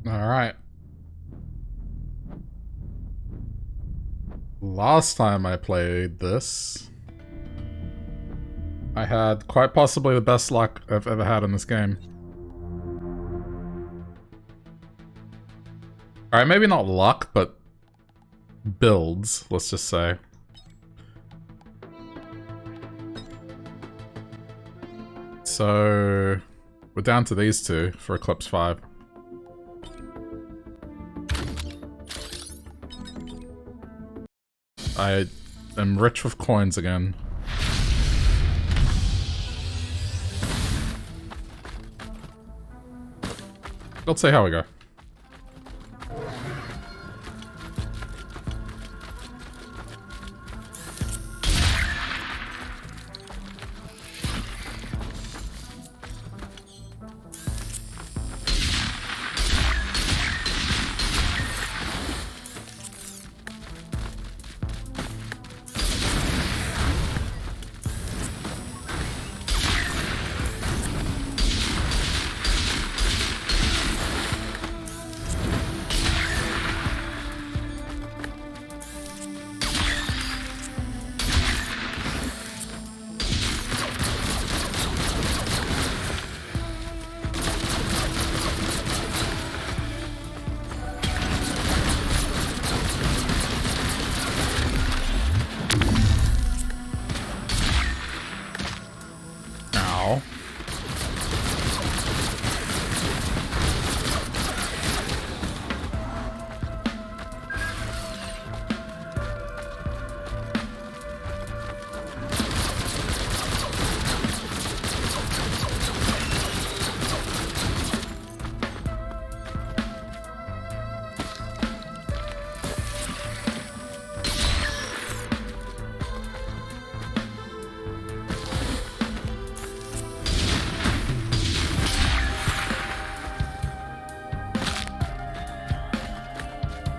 Alright. Last time I played this, I had quite possibly the best luck I've ever had in this game. Alright, maybe not luck, but builds, let's just say. So, we're down to these two for Eclipse 5. I am rich with coins again. Let's see how we go.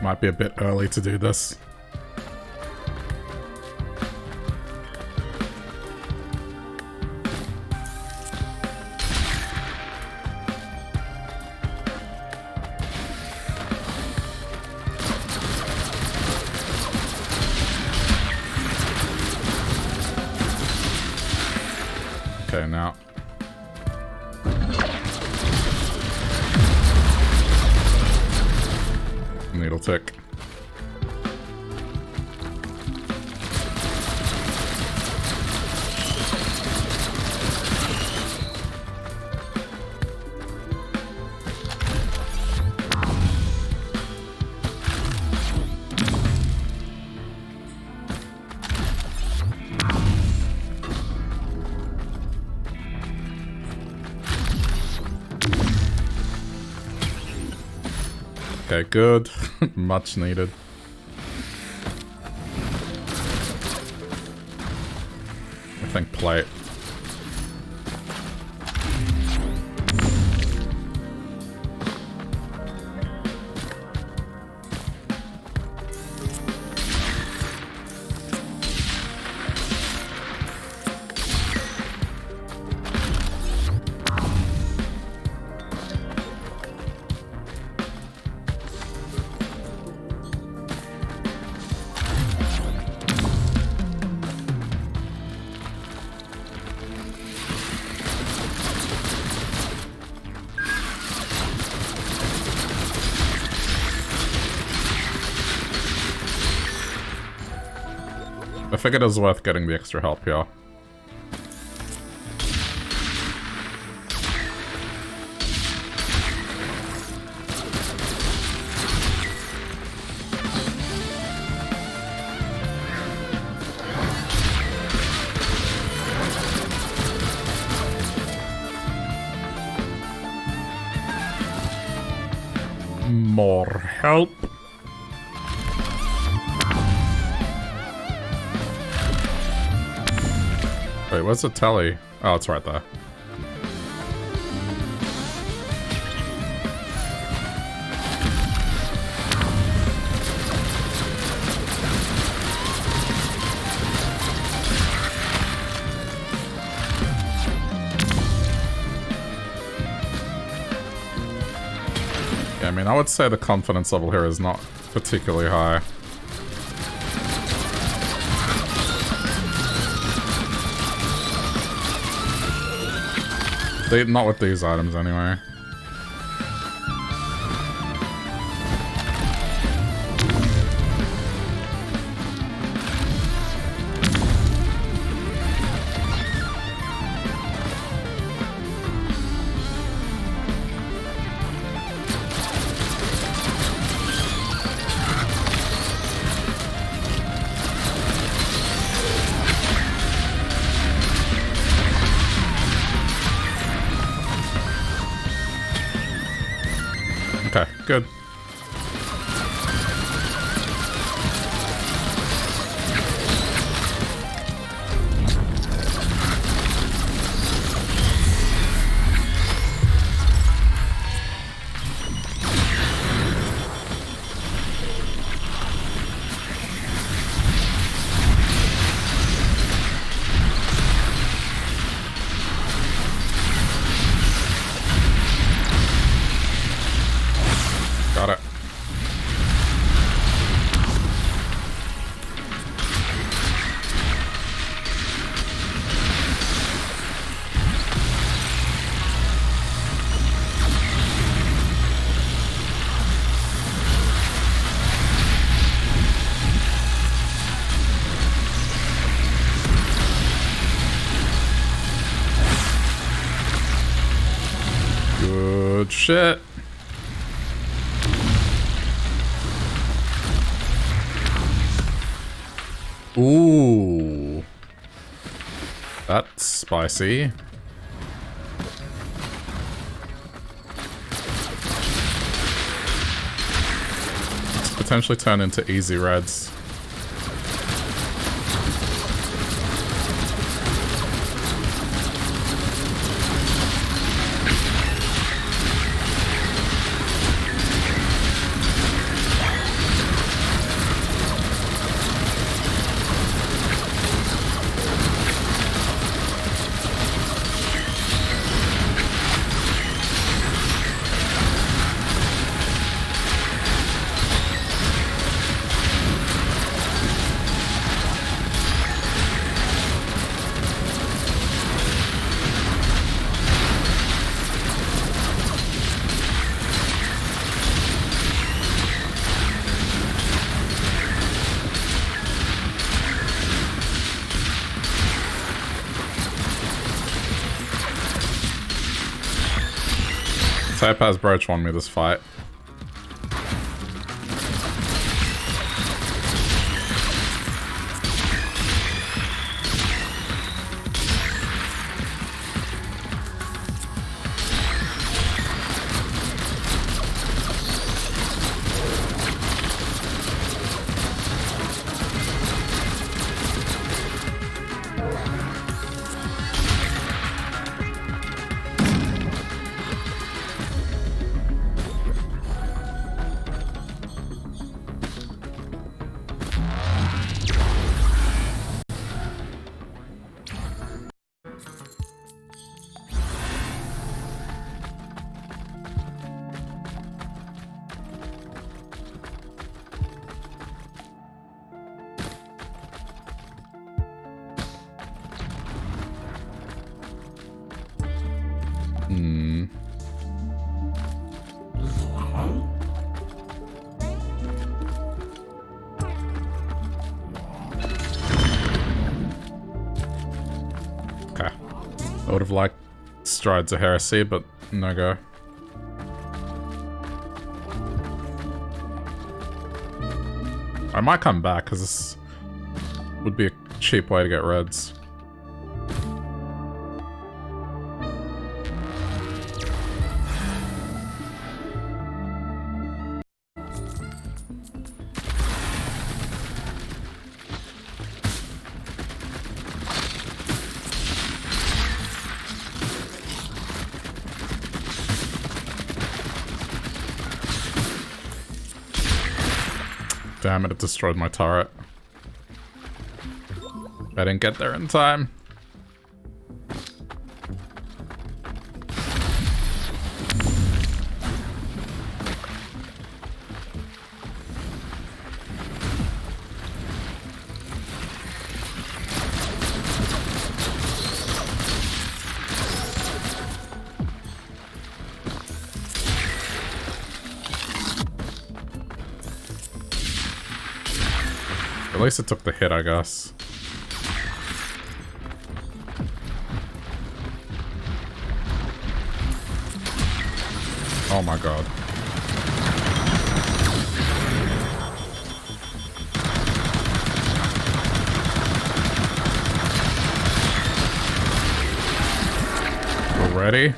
Might be a bit early to do this. Okay, now. Needle tick. Okay, good. Much needed. I think plate. I figured it was worth getting the extra help here. More help. Wait, where's the telly? Oh, it's right there. Yeah, I mean, I would say the confidence level here is not particularly high. Not with these items, anyway. Okay, good. Got it. Good shit. Ooh. That's spicy. It's potentially turn into easy reds. Topaz Brooch won me this fight. I would have liked Strides of Heresy, but no go. I might come back, because this would be a cheap way to get reds. Damn it, it destroyed my turret. I didn't get there in time. At least it took the hit, I guess. Oh my god. We're ready?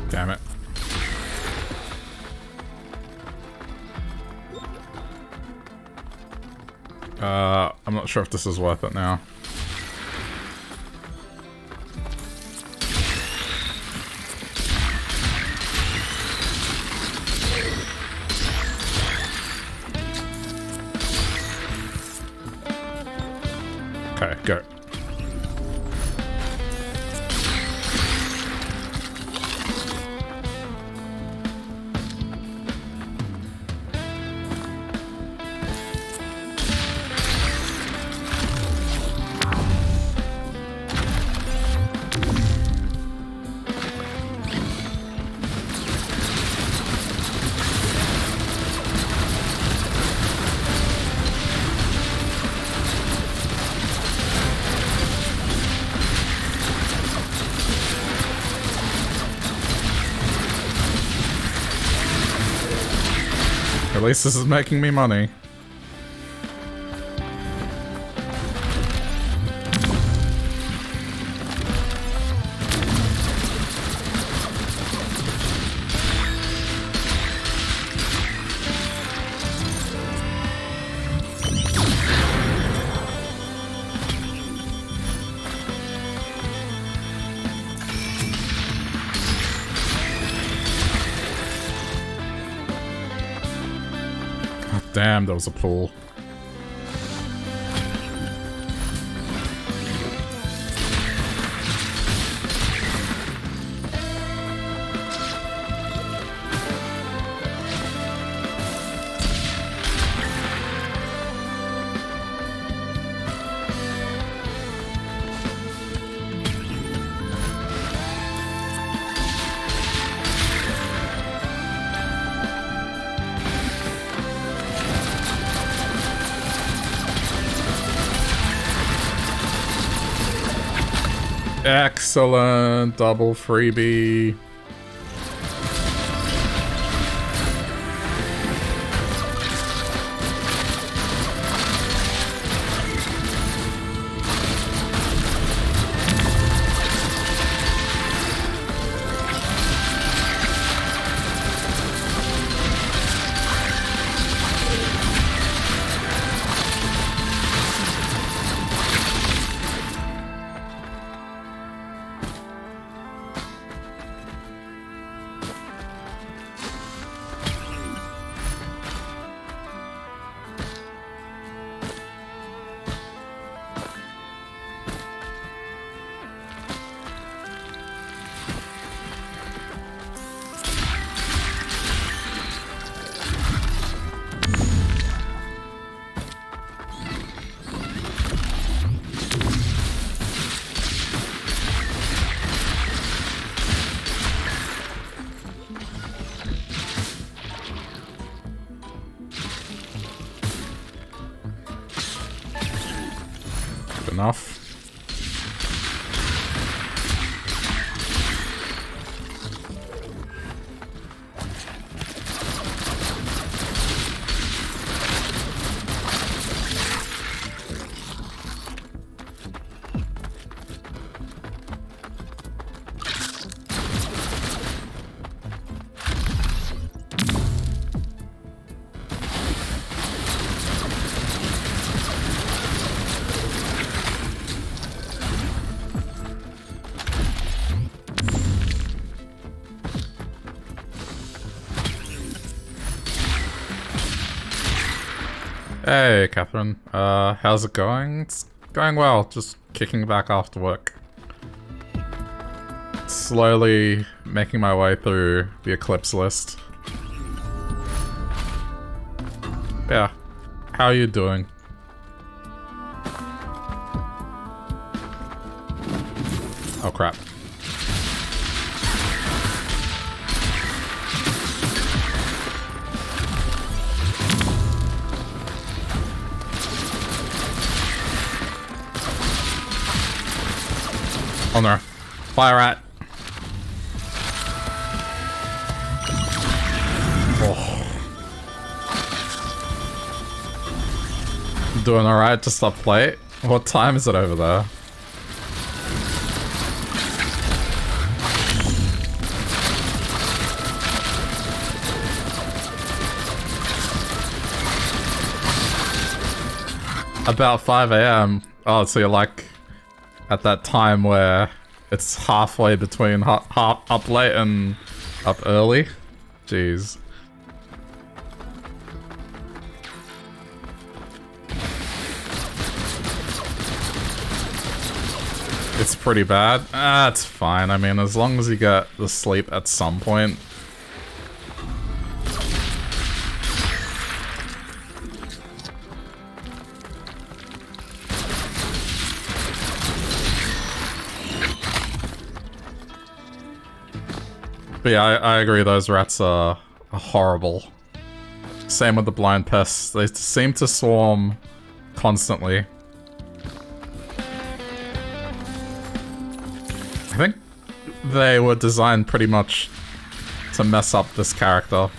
Damn it. I'm not sure if this is worth it now. Okay, go. At least this is making me money. Damn, there was a pool. Excellent, double freebie. Enough. Hey, Catherine. How's it going? It's going well. Just kicking back after work. Slowly making my way through the Eclipse list. Yeah. How are you doing? Oh, crap. Oh no. Fire rat. Oh. Doing alright, just up late? What time is it over there? About 5 AM. Oh, so you're like at that time where it's halfway between up late and up early? Jeez. It's pretty bad. Ah, it's fine. I mean, as long as you get the sleep at some point. But yeah, I agree, those rats are horrible. Same with the blind pests. They seem to swarm constantly. I think they were designed pretty much to mess up this character.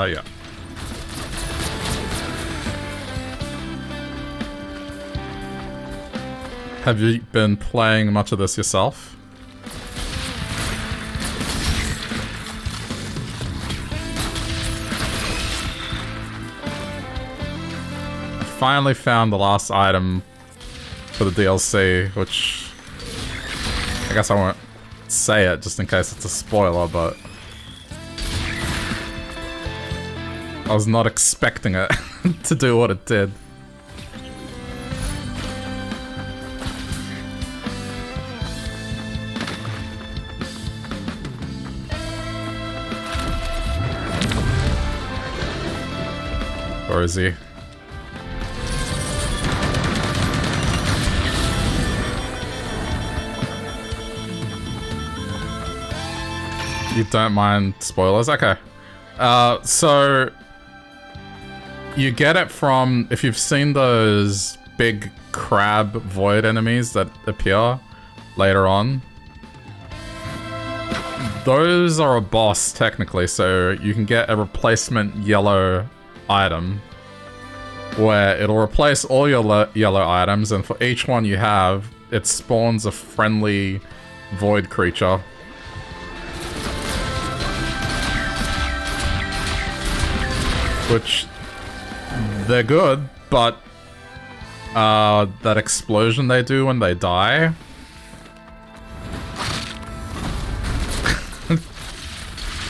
Yeah. Have you been playing much of this yourself? I finally found the last item for the DLC, which I guess I won't say it just in case it's a spoiler, but I was not expecting it to do what it did. Where is he? You don't mind spoilers? Okay. So you get it from, if you've seen those big crab void enemies that appear later on. Those are a boss, technically, so you can get a replacement yellow item where it'll replace all your yellow items, and for each one you have, it spawns a friendly void creature. Which, they're good, but that explosion they do when they die.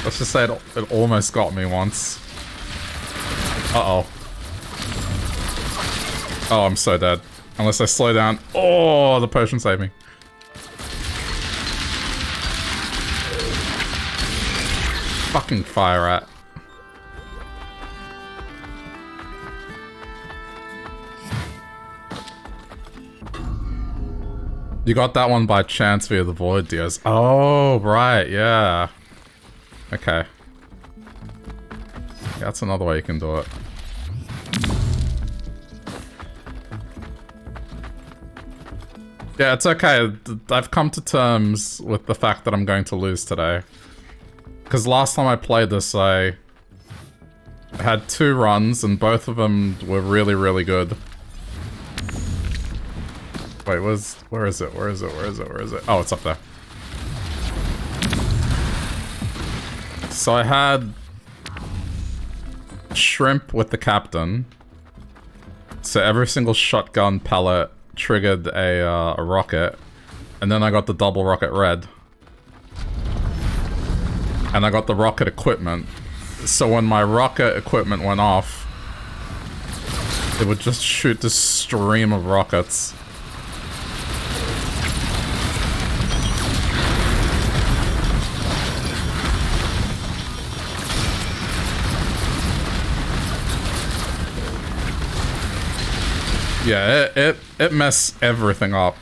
Let's just say it almost got me once. Uh-oh. Oh, I'm so dead. Unless I slow down. Oh, the potion saved me. Fucking fire rat. You got that one by chance via the void deers. Oh, right, yeah. Okay. Yeah, that's another way you can do it. Yeah, it's okay. I've come to terms with the fact that I'm going to lose today. Because last time I played this, I had 2 runs, and both of them were really, really good. Wait, where is it? Where is it? Where is it? Where is it? Oh, it's up there. So I had shrimp with the captain. So every single shotgun pellet triggered a rocket. And then I got the double rocket red. And I got the rocket equipment. So when my rocket equipment went off, it would just shoot this stream of rockets. Yeah, it messed everything up.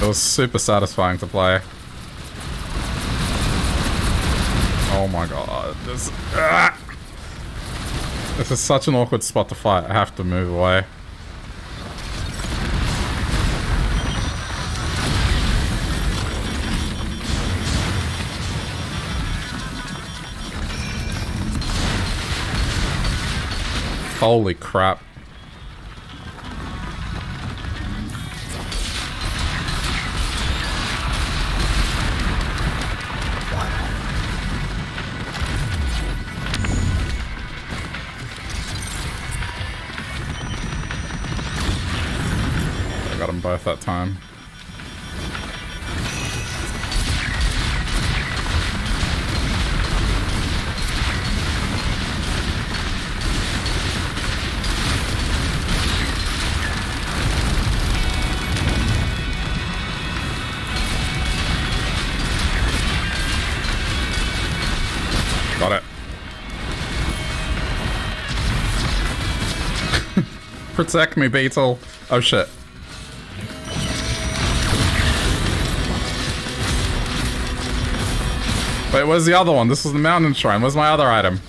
It was super satisfying to play. Oh my god, this is such an awkward spot to fight. I have to move away. Holy crap. I got them both that time. Got it. Protect me, Beetle. Oh shit. Wait, where's the other one? This is the mountain shrine. Where's my other item?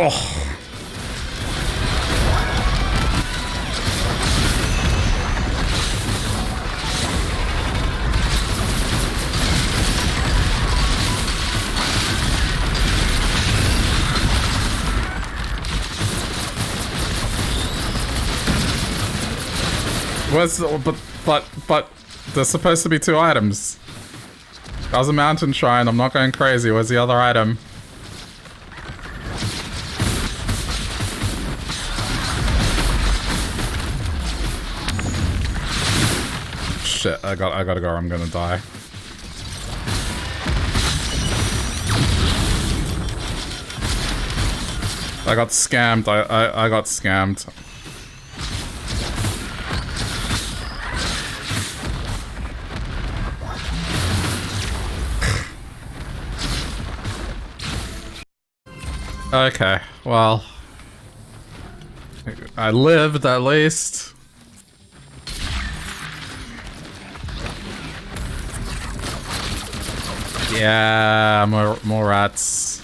Oh. Where's the, but there's supposed to be two items. That was a mountain shrine. I'm not going crazy. Where's the other item? Shit, I gotta go or I'm gonna die. I got scammed. I got scammed. Okay, well, I lived at least. Yeah, more rats.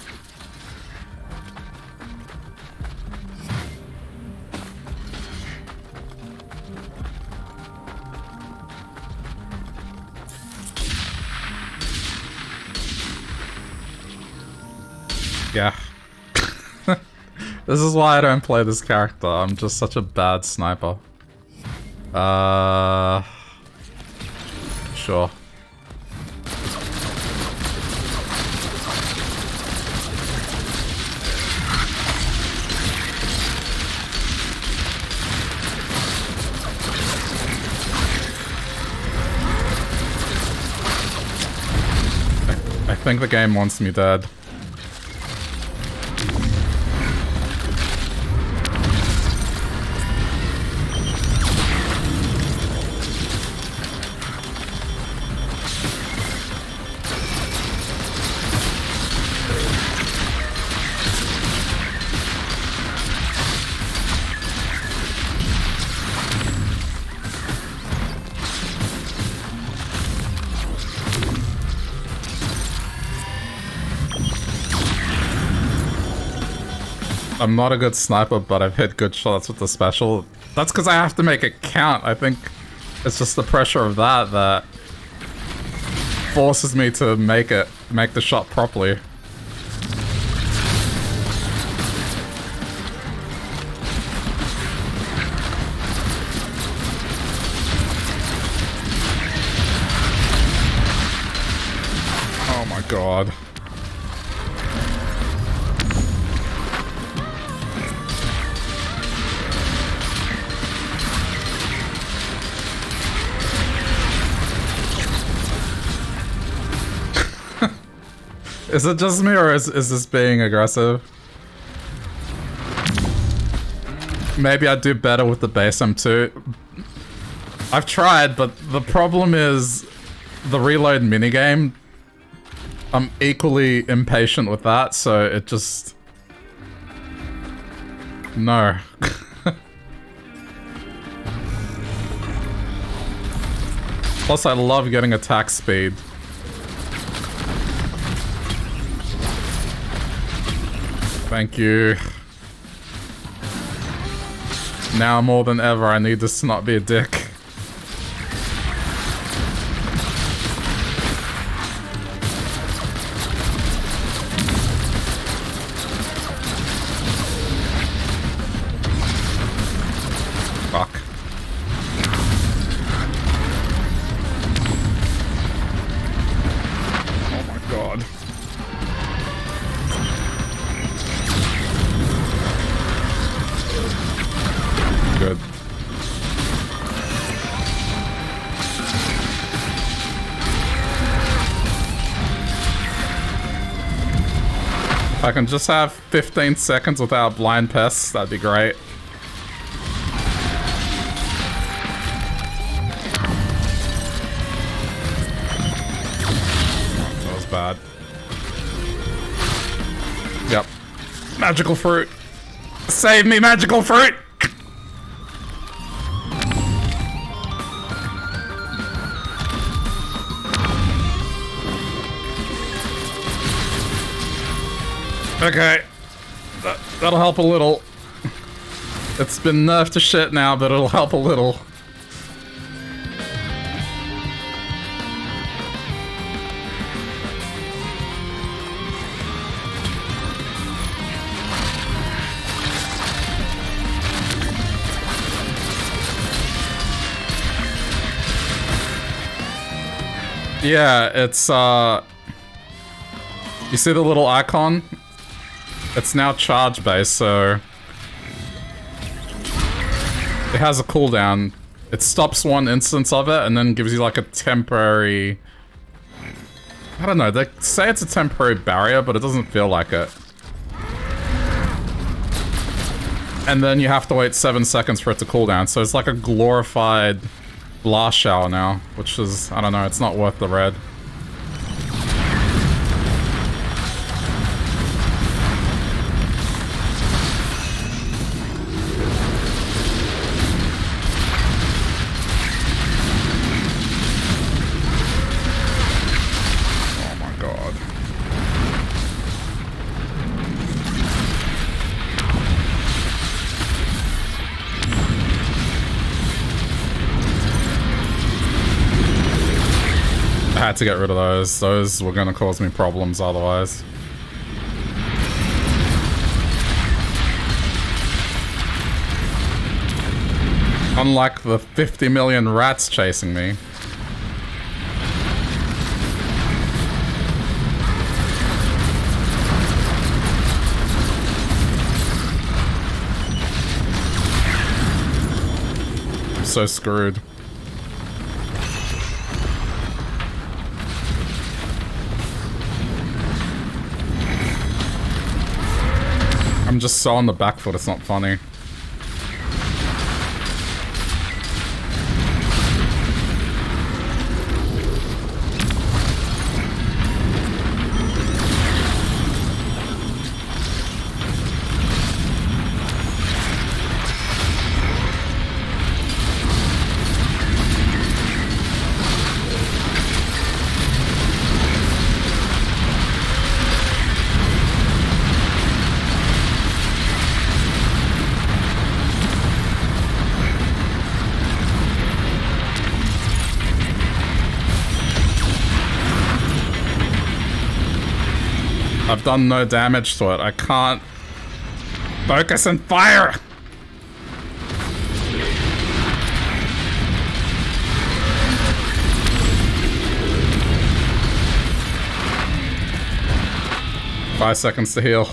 Yeah. This is why I don't play this character. I'm just such a bad sniper. Sure. I think the game wants me dead. I'm not a good sniper, but I've hit good shots with the special. That's because I have to make it count. I think it's just the pressure of that forces me to make the shot properly. Oh my god. Is it just me, or is this being aggressive? Maybe I'd do better with the base M2. I've tried, but the problem is the reload minigame. I'm equally impatient with that, so it just... No. Plus, I love getting attack speed. Thank you. Now more than ever, I need this to not be a dick. Fuck. Oh my god. Good. If I can just have 15 seconds without blind pests, that'd be great. That was bad. Yep. Magical fruit. Save me, magical fruit! Okay, that'll help a little. It's been nerfed to shit now, but it'll help a little. Yeah, it's you see the little icon? It's now charge based, so it has a cooldown. It stops one instance of it and then gives you like a temporary... I don't know, they say it's a temporary barrier, but it doesn't feel like it. And then you have to wait 7 seconds for it to cool down, so it's like a glorified blast shower now, which is, I don't know, it's not worth the red. I had to get rid of those. Those were gonna cause me problems otherwise. Unlike the 50 million rats chasing me. I'm so screwed. I'm just so on the back foot, it's not funny. I've done no damage to it. I can't focus and fire! Five seconds to heal.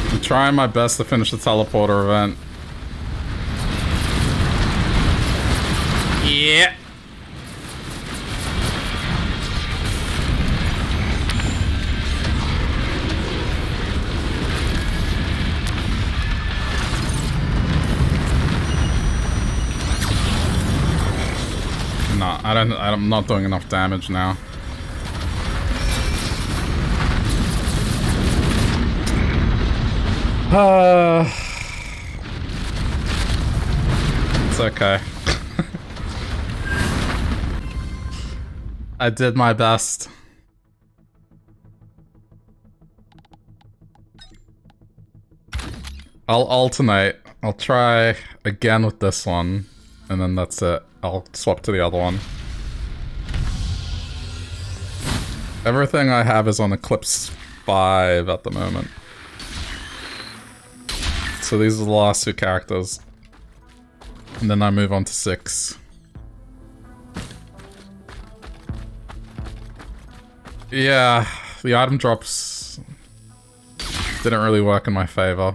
I'm trying my best to finish the teleporter event. Yeah. No, I'm not doing enough damage now. It's okay. I did my best. I'll alternate. I'll try again with this one, and then that's it. I'll swap to the other one. Everything I have is on Eclipse 5 at the moment. So these are the last two characters. And then I move on to 6. Yeah, the item drops didn't really work in my favor.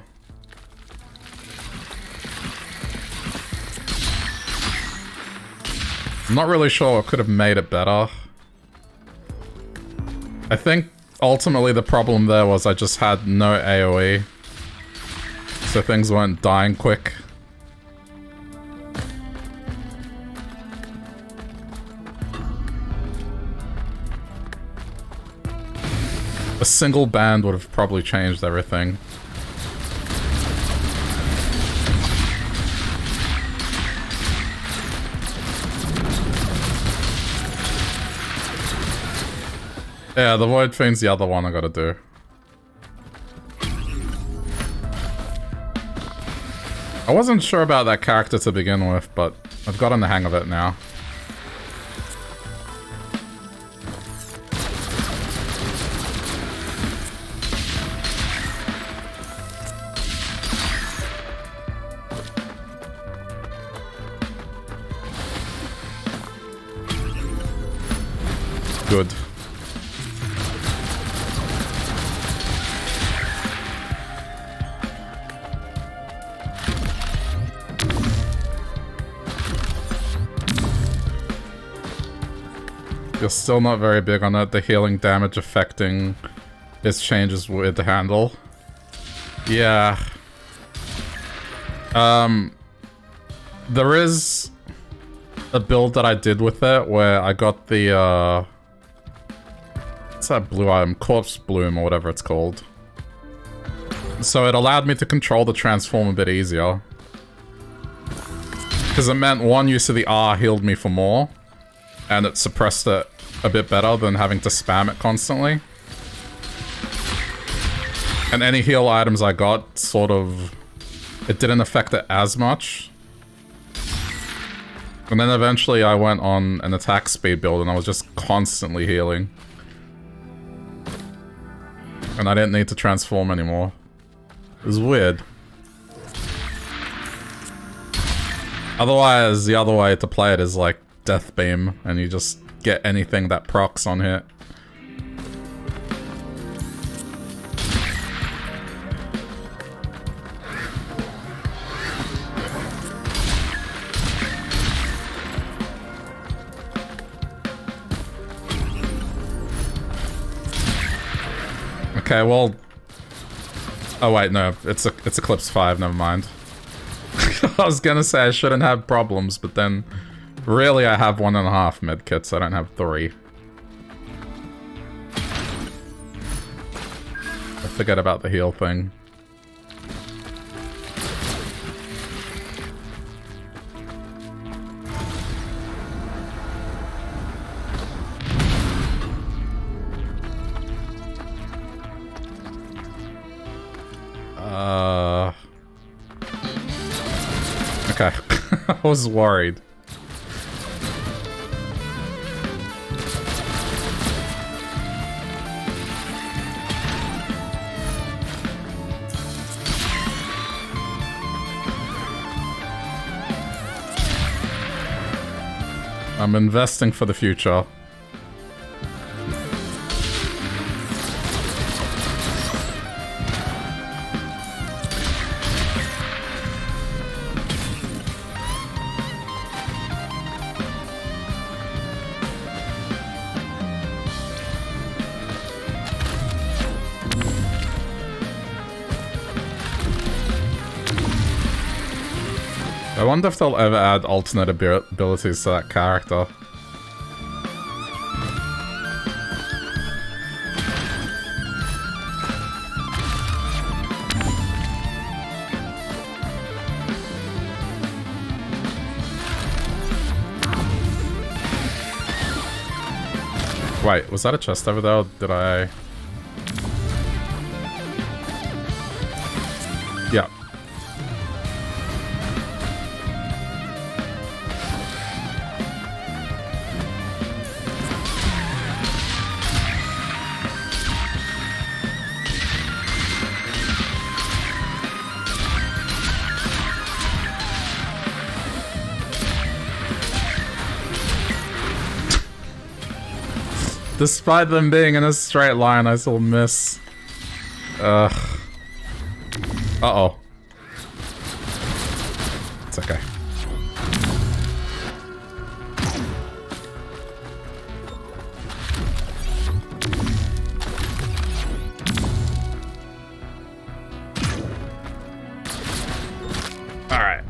I'm not really sure what could have made it better. I think ultimately the problem there was I just had no AoE. So things weren't dying quick. A single band would have probably changed everything. Yeah, the Void Fiend's the other one I gotta do. I wasn't sure about that character to begin with, but I've gotten the hang of it now. Good. You're still not very big on it. The healing damage affecting its changes weird to handle. Yeah. There is a build that I did with it where I got the, what's that blue item? Corpse Bloom or whatever it's called. So it allowed me to control the transform a bit easier. Because it meant one use of the R healed me for more. And it suppressed it a bit better than having to spam it constantly. And any heal items I got, sort of... it didn't affect it as much. And then eventually I went on an attack speed build and I was just constantly healing. And I didn't need to transform anymore. It was weird. Otherwise, the other way to play it is like Death Beam, and you just get anything that procs on hit. Okay, well... oh wait, no, it's Eclipse 5, never mind. I was gonna say I shouldn't have problems, but then... really, I have 1.5 medkits, I don't have 3. I forget about the heal thing. was worried. I'm investing for the future. I wonder if they'll ever add alternate abilities to that character. Wait, was that a chest over there, or did I... Yeah. Despite them being in a straight line, I still miss. Uh-oh. It's okay. Alright.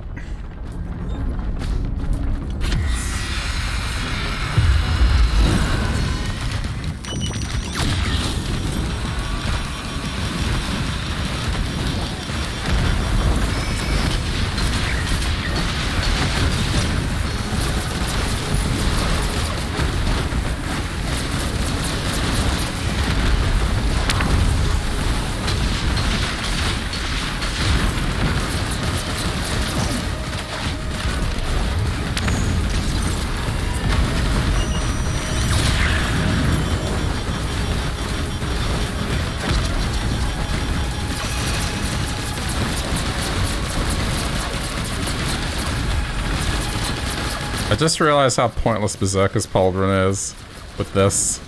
I just realized how pointless Berserker's Pauldron is with this.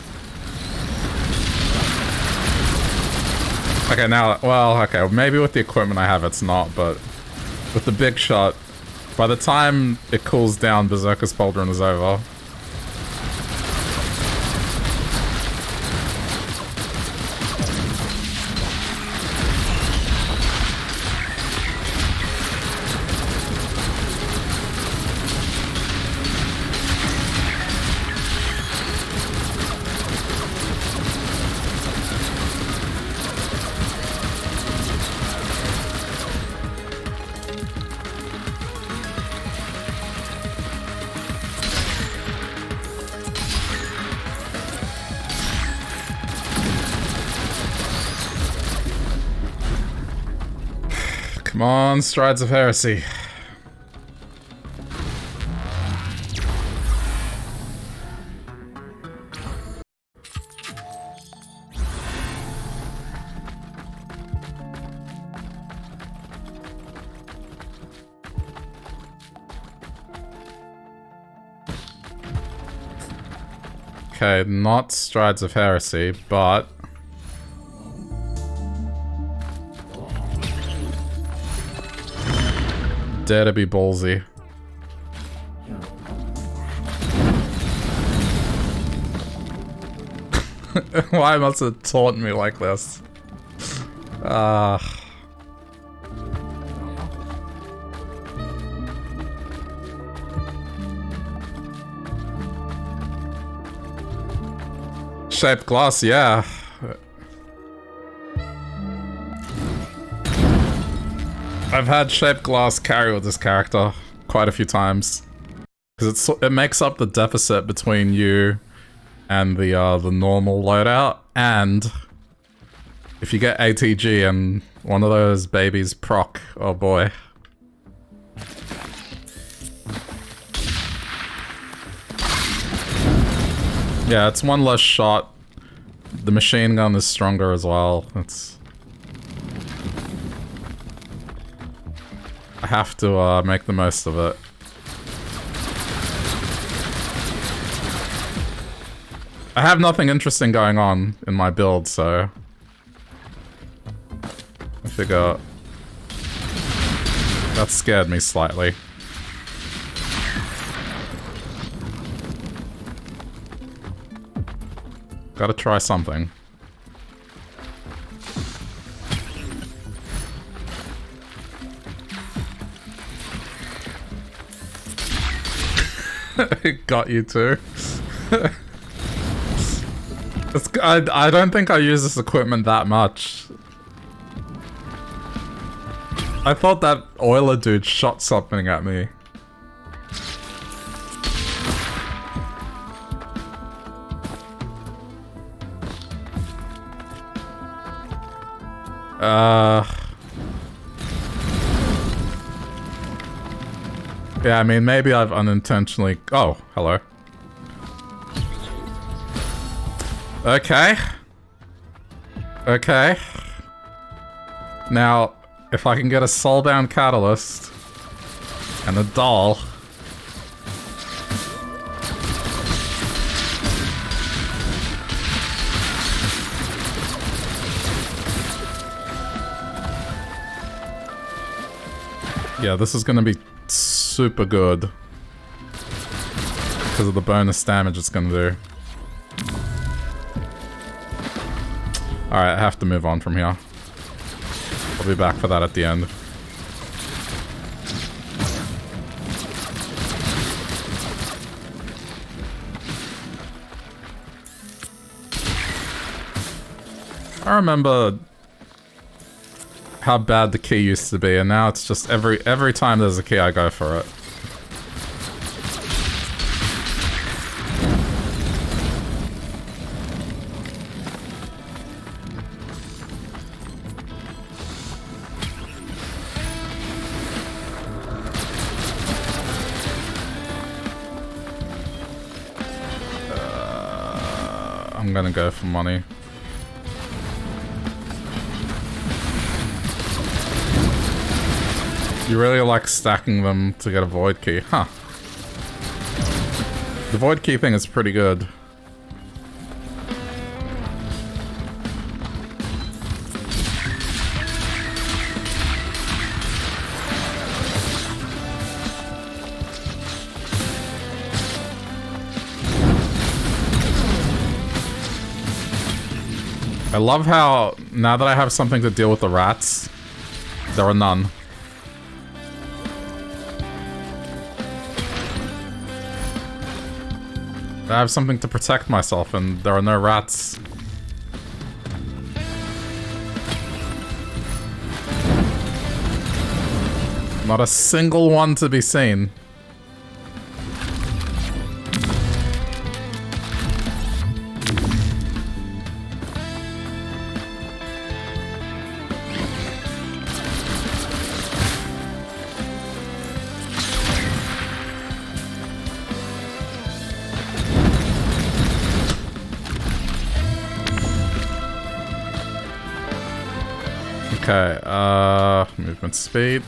Okay, now, well, okay, maybe with the equipment I have it's not, but with the big shot, by the time it cools down, Berserker's Pauldron is over. Come on, Strides of Heresy. Okay, not Strides of Heresy, but... dare to be ballsy. Why must it taunt me like this? Shaped glass, yeah. I've had shaped glass carry with this character quite a few times, because it makes up the deficit between you and the normal loadout. And if you get ATG and one of those babies proc, oh boy. Yeah, it's one less shot. The machine gun is stronger as well. It's... I have to make the most of it. I have nothing interesting going on in my build, so... I figure... That scared me slightly. Gotta try something. It got you too. I don't think I use this equipment that much. I thought that oiler dude shot something at me. Yeah, I mean, maybe I've unintentionally... Oh, hello. Okay. Okay. Now, if I can get a soulbound catalyst and a doll... Yeah, this is gonna be super good because of the bonus damage it's gonna do. Alright, I have to move on from here. I'll be back for that at the end. I remember how bad the key used to be, and now it's just every time there's a key I go for it. I'm gonna go for money. You really like stacking them to get a void key, huh? The void key thing is pretty good. I love how, now that I have something to deal with the rats, there are none. I have something to protect myself, and there are no rats. Not a single one to be seen. Okay, movement speed.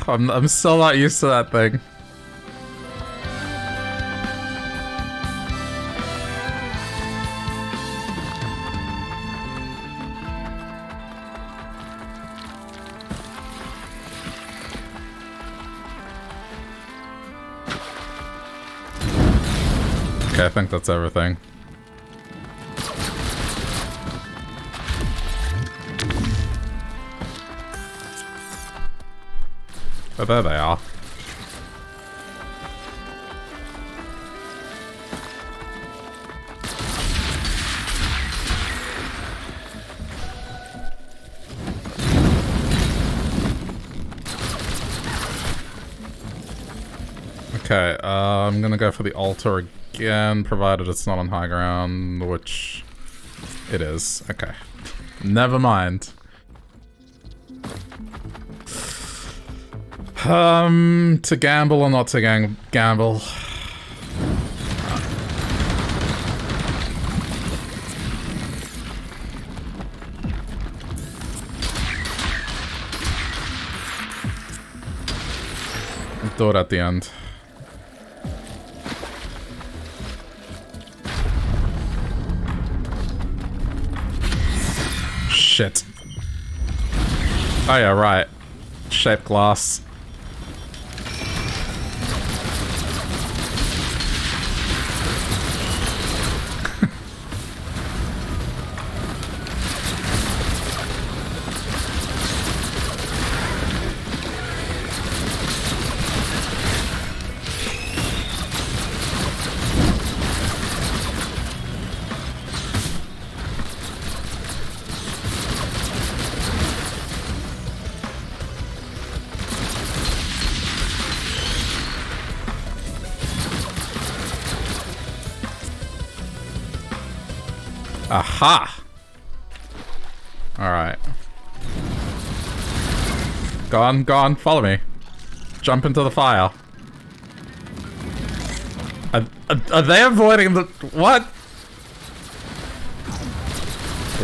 I'm still not used to that thing. Okay, I think that's everything. Oh, there they are. Okay, I'm gonna go for the altar again, provided it's not on high ground, which it is. Okay. Never mind. To gamble or not to gamble? I'll do it at the end. Shit. Oh yeah, right. Shaped glass. Aha! Alright. Go on, follow me. Jump into the fire. Are they avoiding the... What?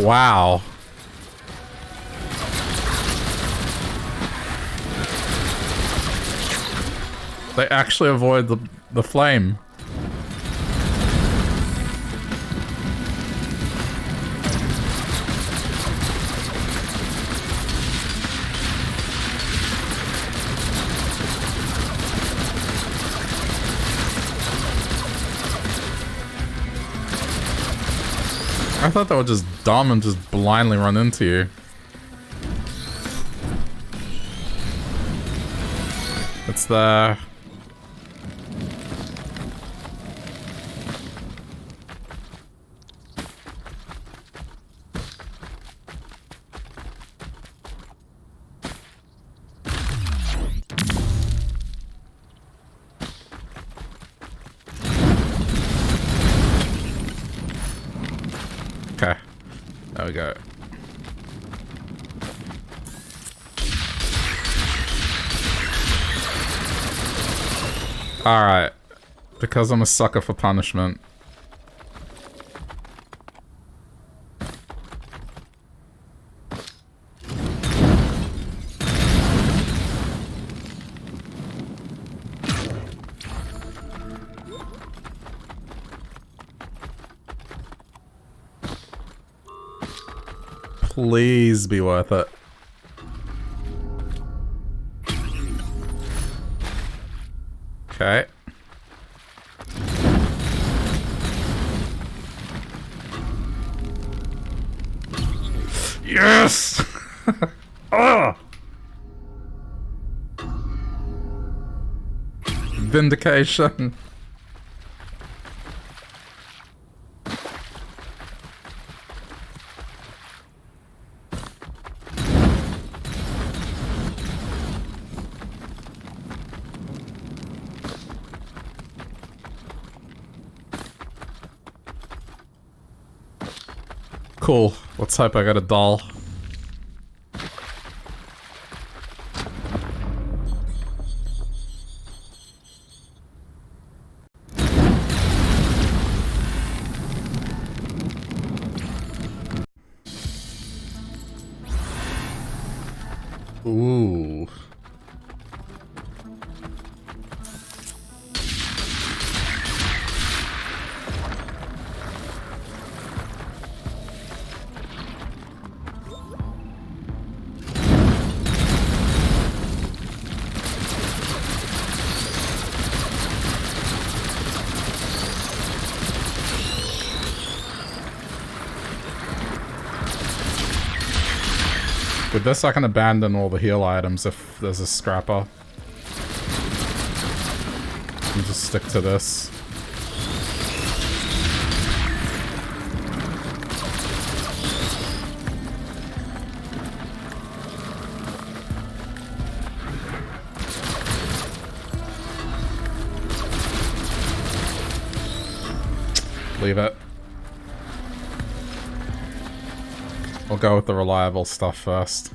Wow. They actually avoid the flame. I thought they were just dumb and just blindly run into you. It's there. Okay. There we go. Alright. Because I'm a sucker for punishment. Please be worth it. Okay. Yes! Oh! Vindication. Cool. Let's hope I got a doll. Ooh. With this, I can abandon all the heal items if there's a scrapper. stick to this. Leave it. We'll go with the reliable stuff first.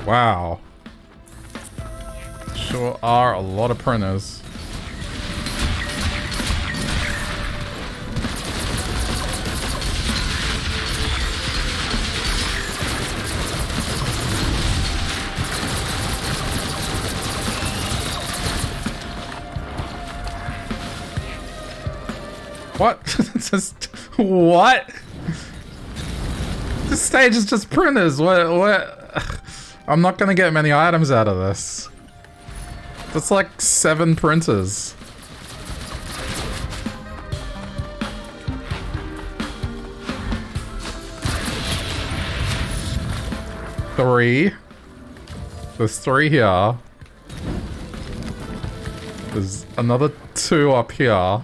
Wow. Sure are a lot of printers. What? Just what? This stage is just printers. What? I'm not gonna get many items out of this. That's like 7 printers. Three. There's 3 here. There's another 2 up here.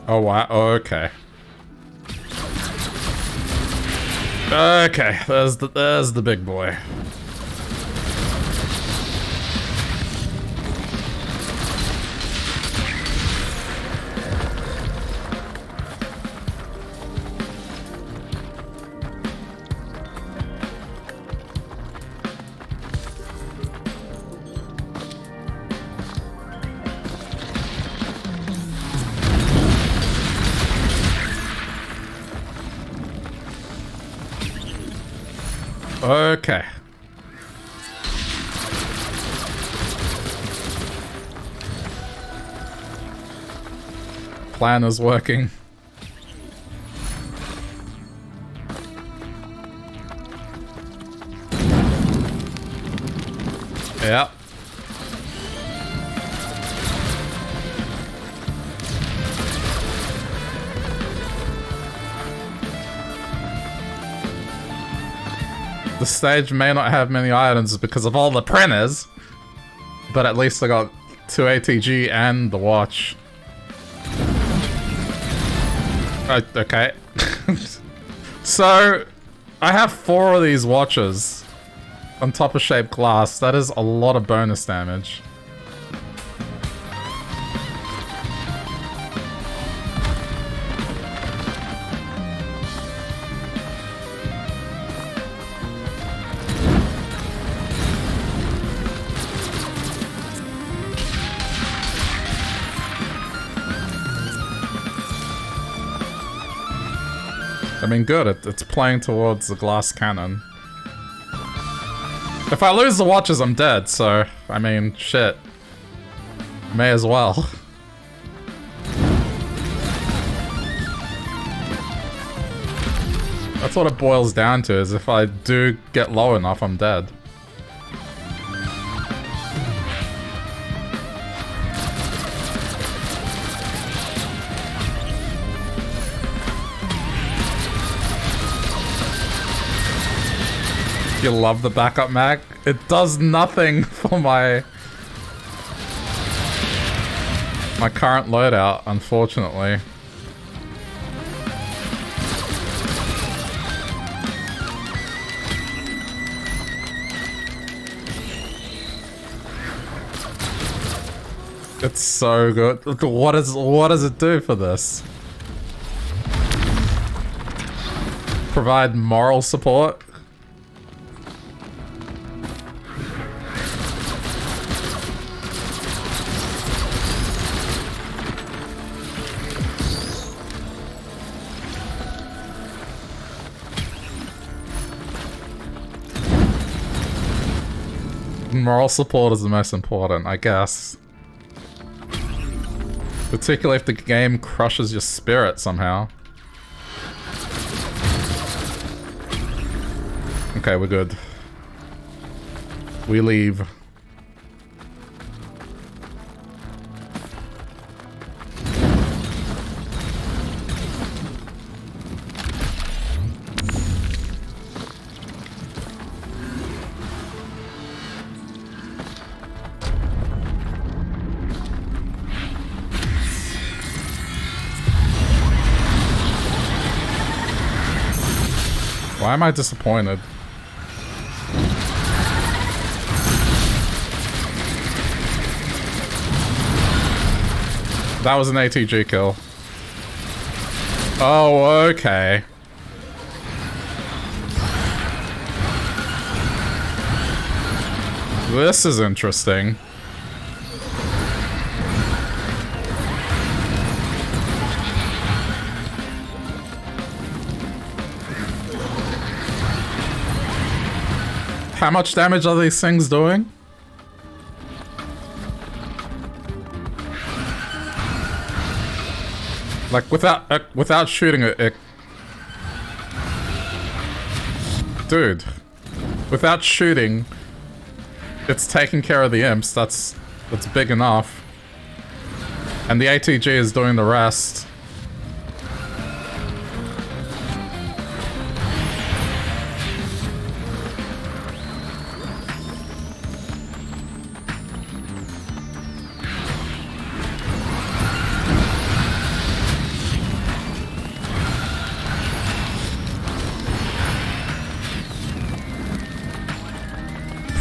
Oh wow, oh, okay. Okay, there's the big boy. Okay. Plan is working. Yeah. The stage may not have many items because of all the printers, but at least I got 2 ATG and the watch. Okay. So, I have 4 of these watches on top of shaped glass. That is a lot of bonus damage. I mean, good, it's playing towards the glass cannon. If I lose the watches, I'm dead, so, I mean, shit. May as well. That's what it boils down to, is if I do get low enough, I'm dead. You love the backup mag? It does nothing for my current loadout, unfortunately. It's so good. What does it do for this? Provide moral support? moral support is the most important, I guess. Particularly if the game crushes your spirit somehow. Okay, we're good. We leave. Why am I disappointed? That was an ATG kill. Oh, okay. This is interesting. How much damage are these things doing? Like without shooting it, dude, without shooting, it's taking care of the imps. That's big enough, and the ATG is doing the rest.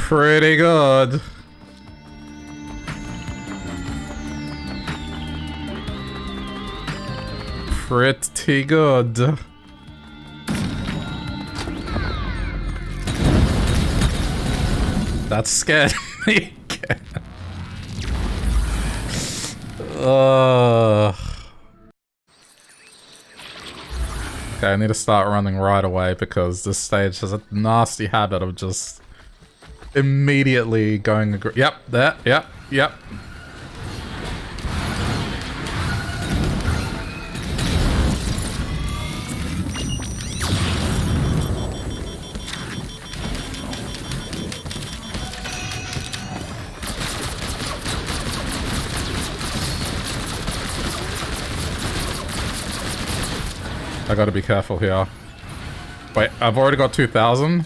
Pretty good. Pretty good. That scared me again. Okay, I need to start running right away because this stage has a nasty habit of just immediately going... Yep, there, yep. I gotta be careful here. Wait, I've already got 2,000?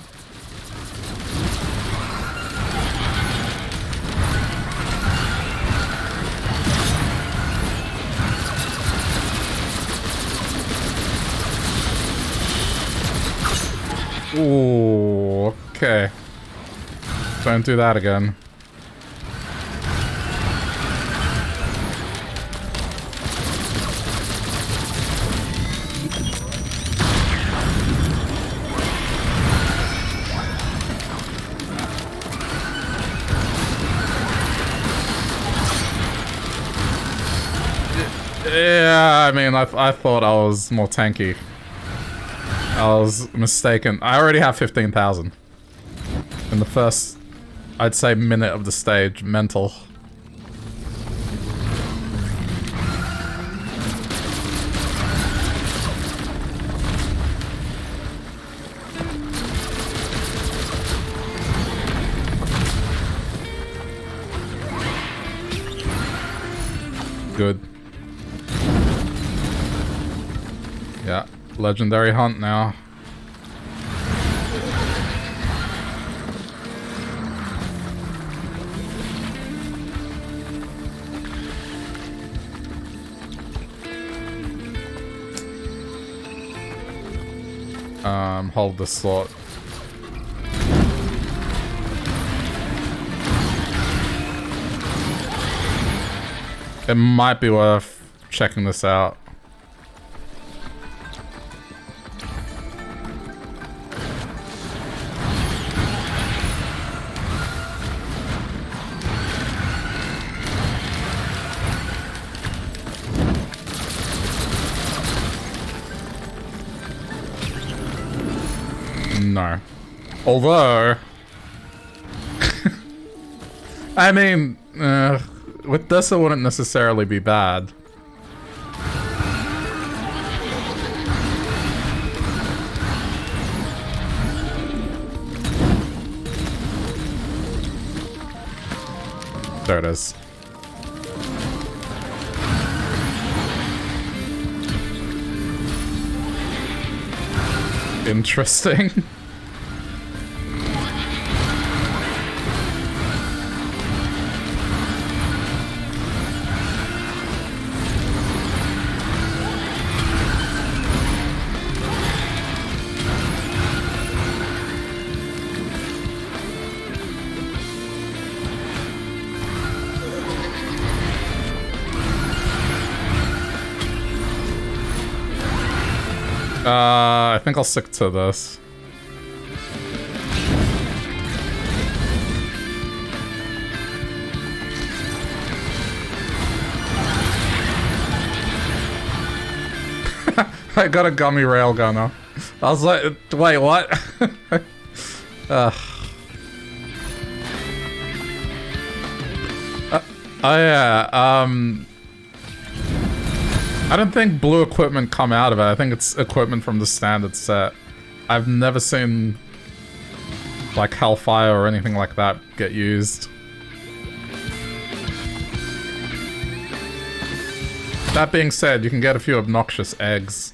Ooh, okay. Don't do that again. Yeah, I mean, I thought I was more tanky. I was mistaken. I already have 15,000. In the first, I'd say, minute of the stage. Mental. Good. Yeah. Legendary hunt now. Hold the slot. It might be worth checking this out. No. Although... I mean, with this it wouldn't necessarily be bad. There it is. Interesting. I think I'll stick to this. I got a gummy railgunner. I was like, wait, what? Oh yeah, I don't think blue equipment come out of it. I think it's equipment from the standard set. I've never seen like Hellfire or anything like that get used. That being said, you can get a few obnoxious eggs.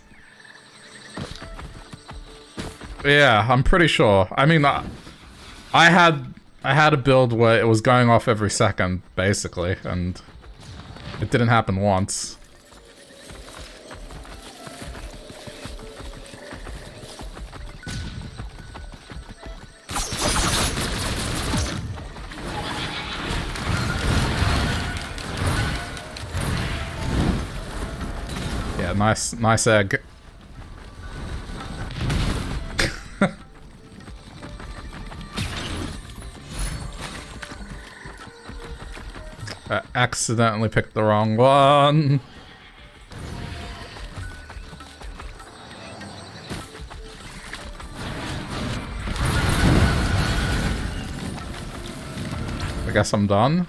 Yeah, I'm pretty sure. I mean, I had a build where it was going off every second, basically, and it didn't happen once. Yeah, nice egg. I accidentally picked the wrong one. I guess I'm done.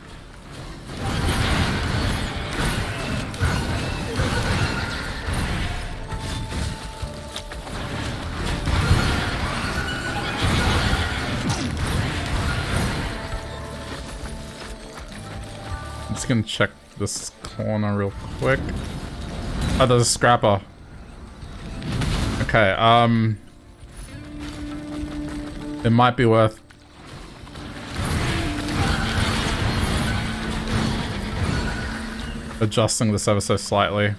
I'm just gonna check this corner real quick. Oh, there's a scrapper. Okay, it might be worth adjusting this ever so slightly.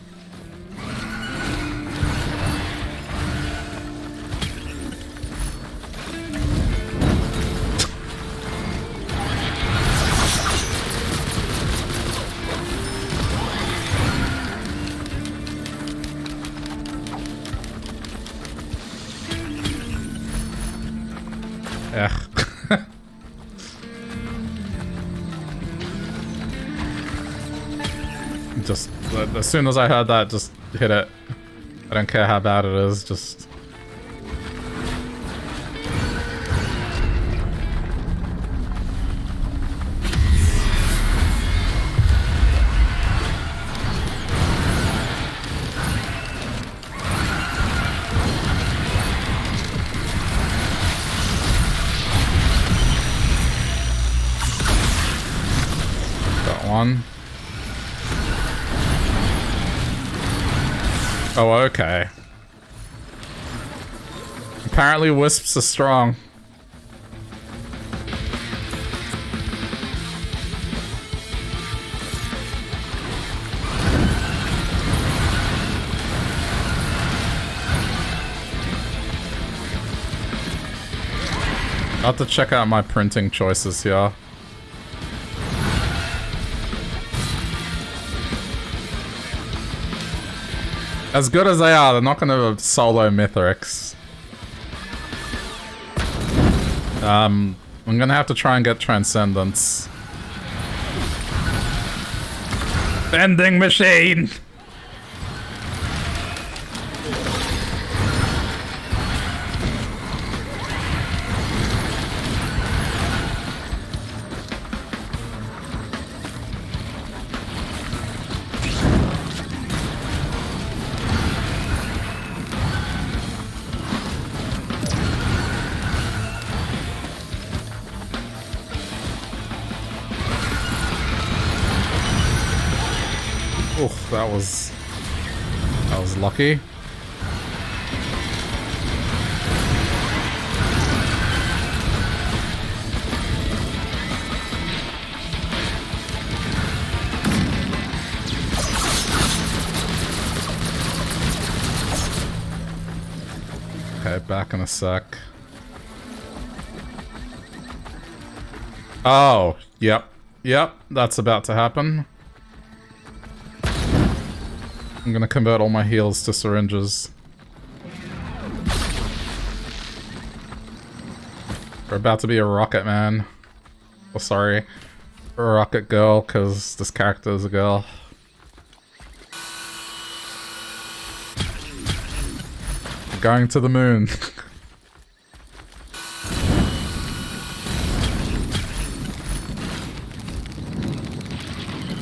Just, as soon as I heard that, just hit it. I don't care how bad it is, just... Got one. Oh, okay. Apparently wisps are strong. I'll have to check out my printing choices here. As good as they are, they're not gonna solo Mithrix. I'm gonna have to try and get Transcendence. Vending machine! That was lucky. Okay, back in a sec. Oh, yep. Yep, that's about to happen. I'm gonna convert all my heals to syringes. We're about to be a rocket man. Oh, sorry. A rocket girl, because this character is a girl. Going to the moon.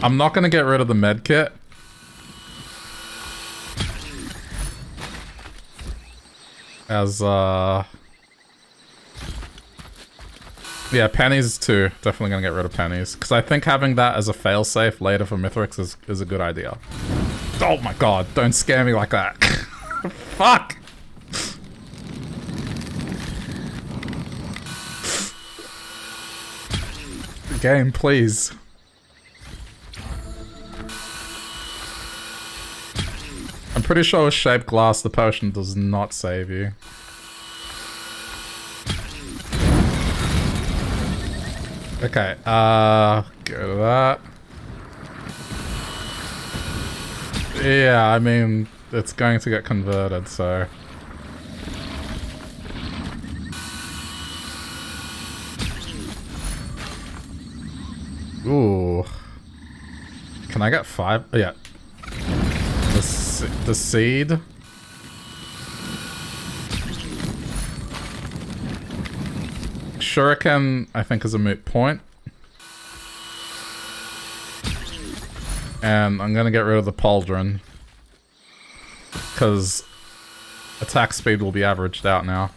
I'm not gonna get rid of the med kit. As, yeah, pennies too. Definitely gonna get rid of pennies. Because I think having that as a failsafe later for Mithrix is a good idea. Oh my god, don't scare me like that. Fuck! Game, please. I'm pretty sure with shaped glass, the potion does not save you. Okay, go to that. Yeah, I mean, it's going to get converted, so... Ooh. Can I get 5? Oh, yeah. The seed. Shuriken, I think, is a moot point. And I'm gonna get rid of the pauldron. Because attack speed will be averaged out now.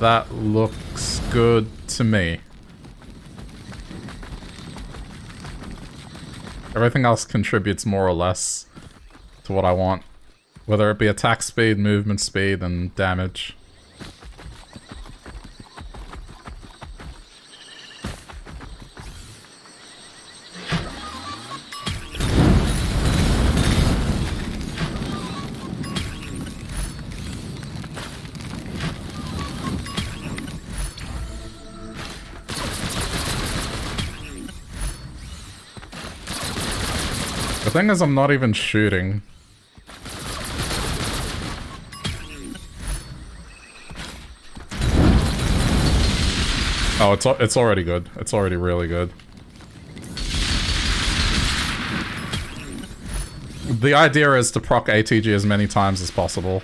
That looks good to me. Everything else contributes more or less to what I want. Whether it be attack speed, movement speed, and damage. The thing is, I'm not even shooting. Oh, it's already good. It's already really good. The idea is to proc ATG as many times as possible.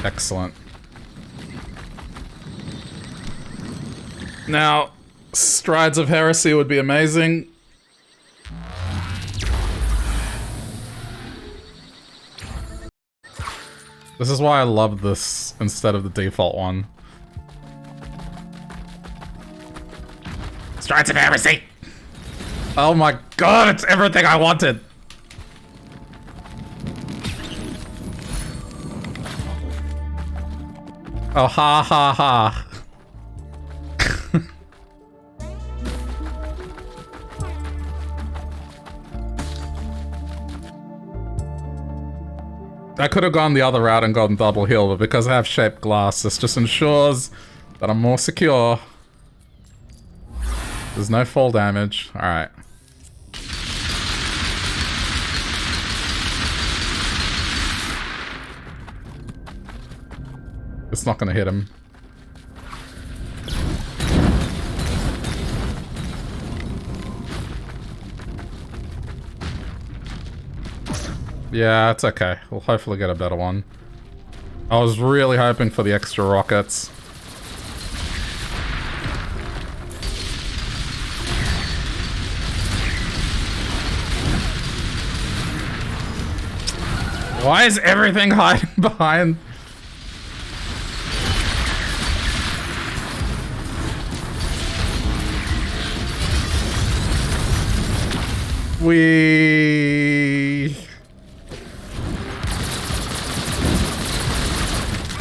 Excellent. Now, Strides of Heresy would be amazing. This is why I love this instead of the default one. Strides of Heresy! Oh my god, it's everything I wanted! Oh, ha ha ha. I could have gone the other route and gotten double heal, but because I have shaped glass, this just ensures that I'm more secure. There's no fall damage. Alright. It's not gonna hit him. Yeah, it's okay. We'll hopefully get a better one. I was really hoping for the extra rockets. Why is everything hiding behind?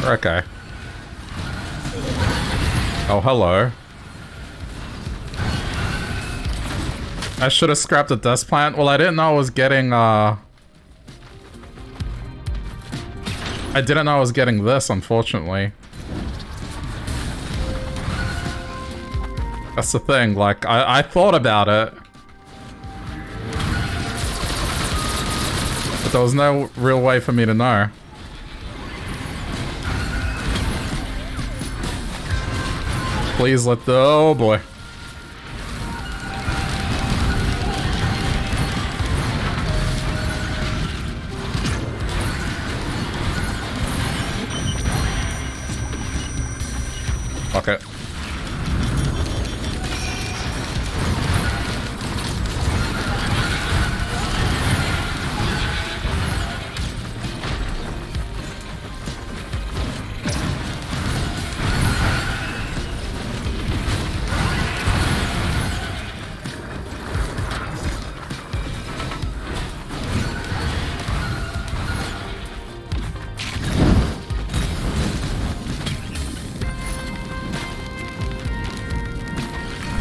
Okay. Oh, hello. I should have scrapped the dust plant. Well, I didn't know I was getting, I didn't know I was getting this, unfortunately. That's the thing, like, I thought about it. But there was no real way for me to know. Please let the... Oh boy. Okay.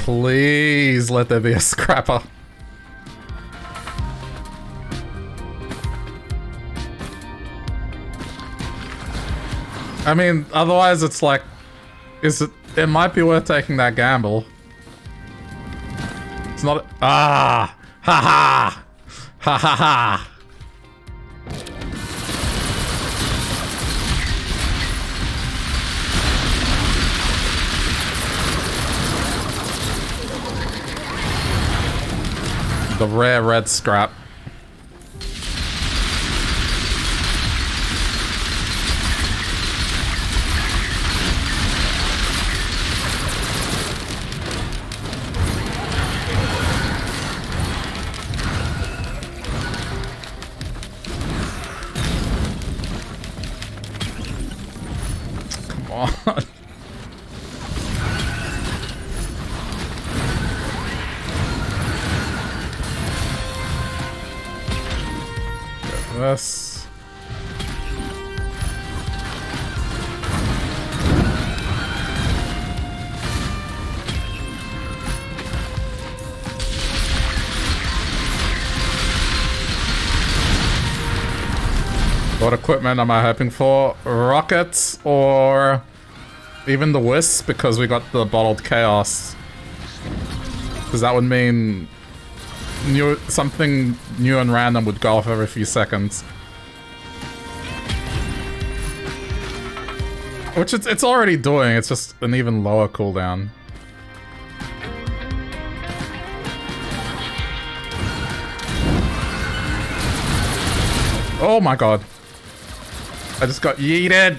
Please let there be a scrapper. I mean, otherwise it's like, it might be worth taking that gamble. It's not, ha ha, ha ha ha. The rare red scrap. Come on. This. What equipment am I hoping for? Rockets or even the Wisp, because we got the bottled chaos. Because that would mean something new and random would go off every few seconds. Which it's already doing, it's just an even lower cooldown. Oh my god. I just got yeeted!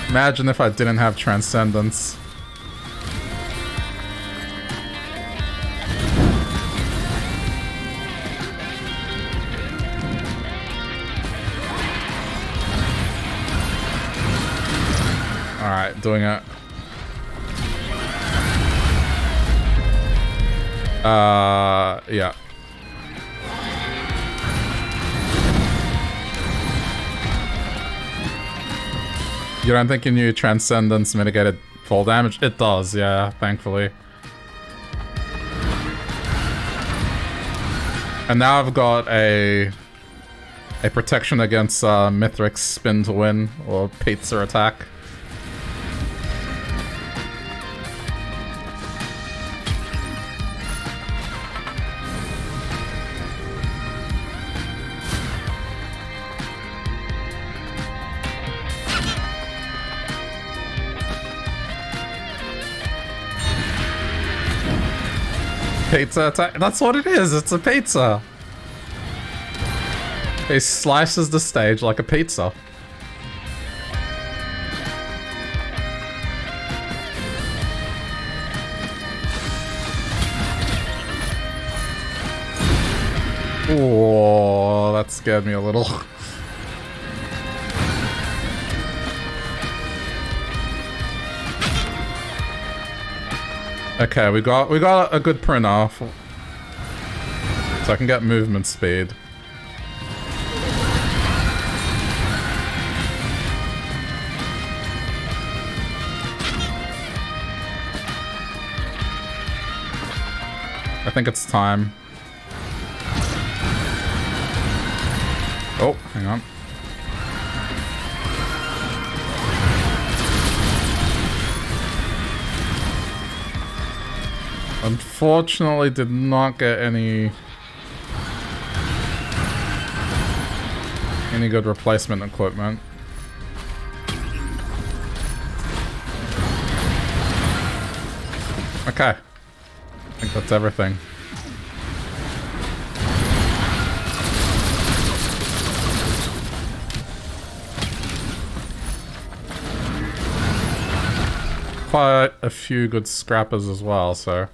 Imagine if I didn't have Transcendence. Alright, doing it. Yeah. You don't think your new Transcendence mitigated fall damage? It does, yeah, thankfully. And now I've got a protection against Mithric's Spin to Win, or Pizza Attack. Pizza attack? That's what it is, it's a pizza. He slices the stage like a pizza. Oh, that scared me a little. Okay, we got a good print off, so I can get movement speed. I think it's time. Oh, hang on. Unfortunately, did not get any good replacement equipment. Okay. I think that's everything. Quite a few good scrappers as well, so...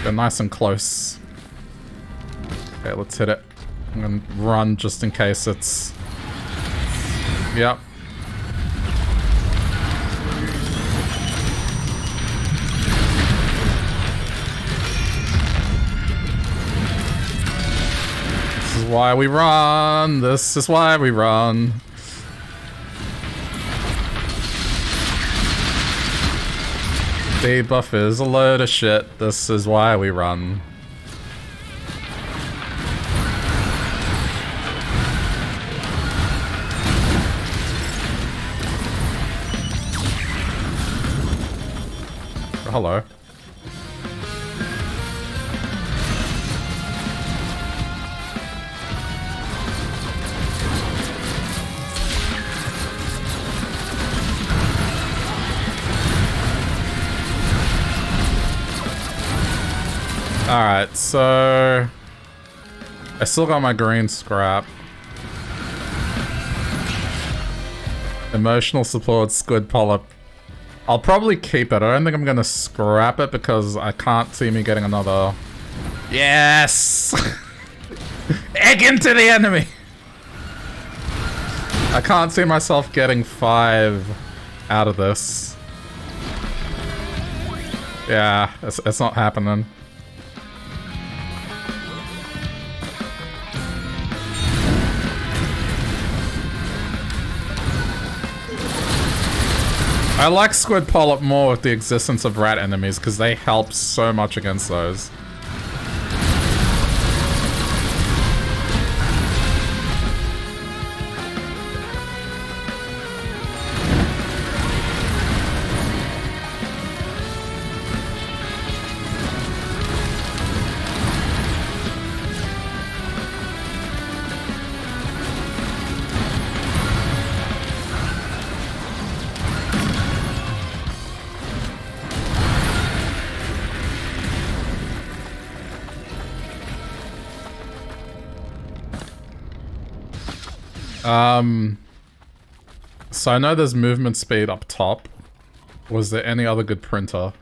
They're nice and close. Okay, let's hit it. I'm gonna run just in case it's... Yep. This is why we run. This is why we run. Debuff is a load of shit. This is why we run. Oh, hello. Alright, so... I still got my green scrap. Emotional support, squid polyp. I'll probably keep it. I don't think I'm gonna scrap it because I can't see me getting another... Yes! Egg into the enemy! I can't see myself getting 5 out of this. Yeah, it's not happening. I like Squid Polyp more with the existence of rat enemies because they help so much against those. So I know there's movement speed up top. Was there any other good printer?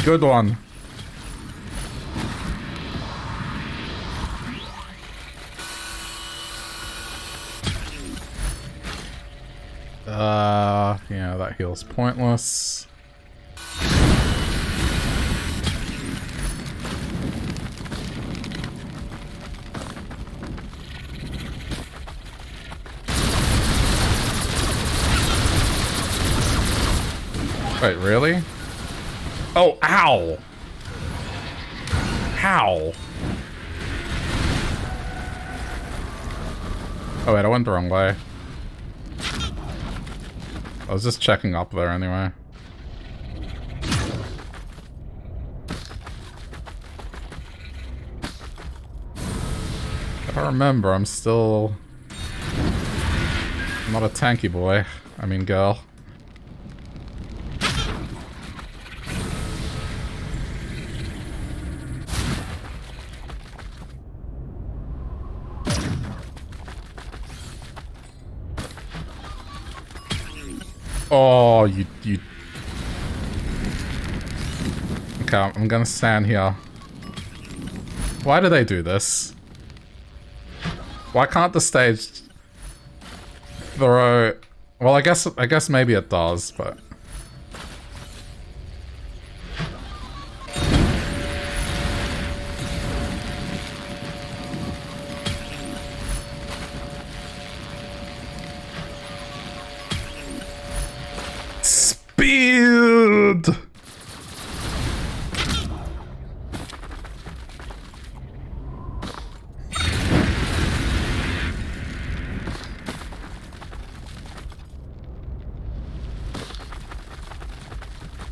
Good one. Yeah, that heal's pointless. Wait, really? Oh, ow! How? Oh wait, I went the wrong way. I was just checking up there anyway. If I remember, I'm still... not a tanky boy. I mean girl. Oh, you... Okay, I'm gonna stand here. Why do they do this? Why can't the stage throw... Well, I guess maybe it does, but... Speed!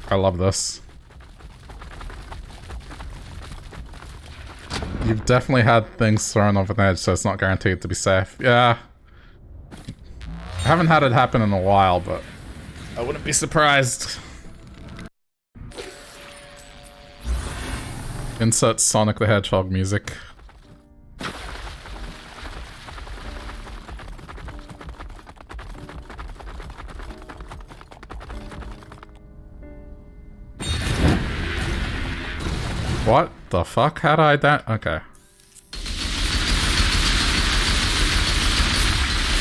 I love this. You've definitely had things thrown off an edge, so it's not guaranteed to be safe. Yeah. I haven't had it happen in a while, but I wouldn't be surprised. Insert Sonic the Hedgehog music. What the fuck? How did I die? Okay.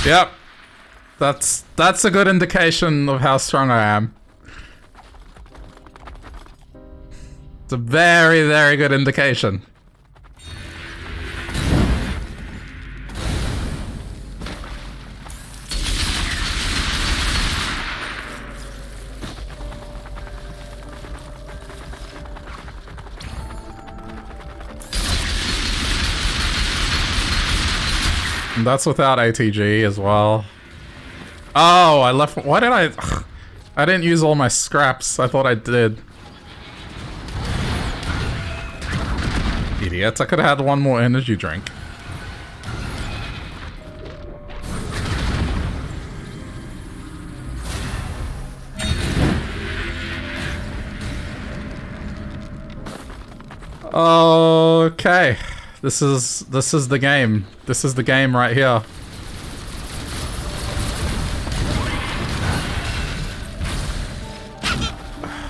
Yep. That's a good indication of how strong I am. It's a very, very good indication. And that's without ATG as well. Oh, I left... Why did I... Ugh, I didn't use all my scraps. I thought I did. Idiots. I could have had one more energy drink. Okay. This is the game. This is the game right here.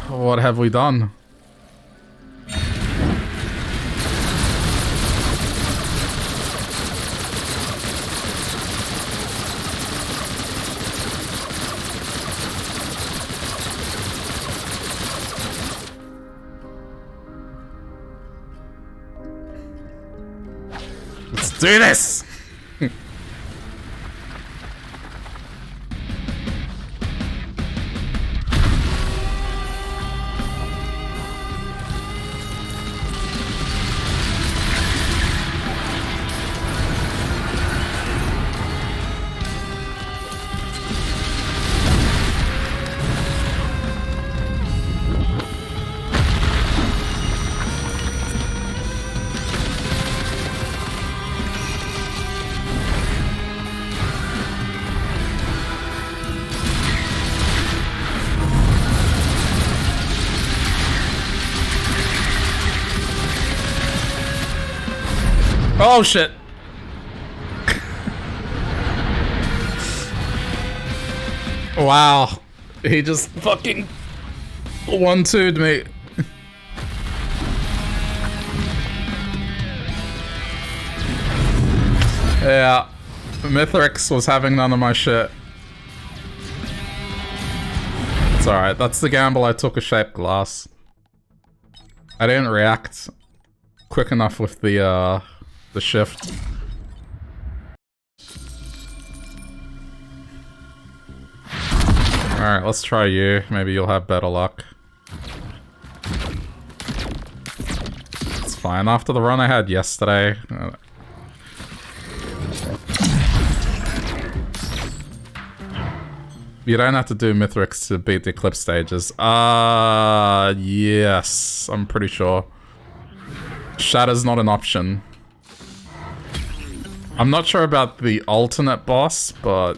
What have we done? Let's do this! Oh shit. Wow. He just fucking 1-2'd me. Yeah. Mithrix was having none of my shit. It's alright, that's the gamble I took a shaped glass. I didn't react quick enough with the shift. Alright, let's try you. Maybe you'll have better luck. It's fine. After the run I had yesterday. You don't have to do Mithrix to beat the Eclipse stages. Yes. I'm pretty sure. Shatter's not an option. I'm not sure about the alternate boss, but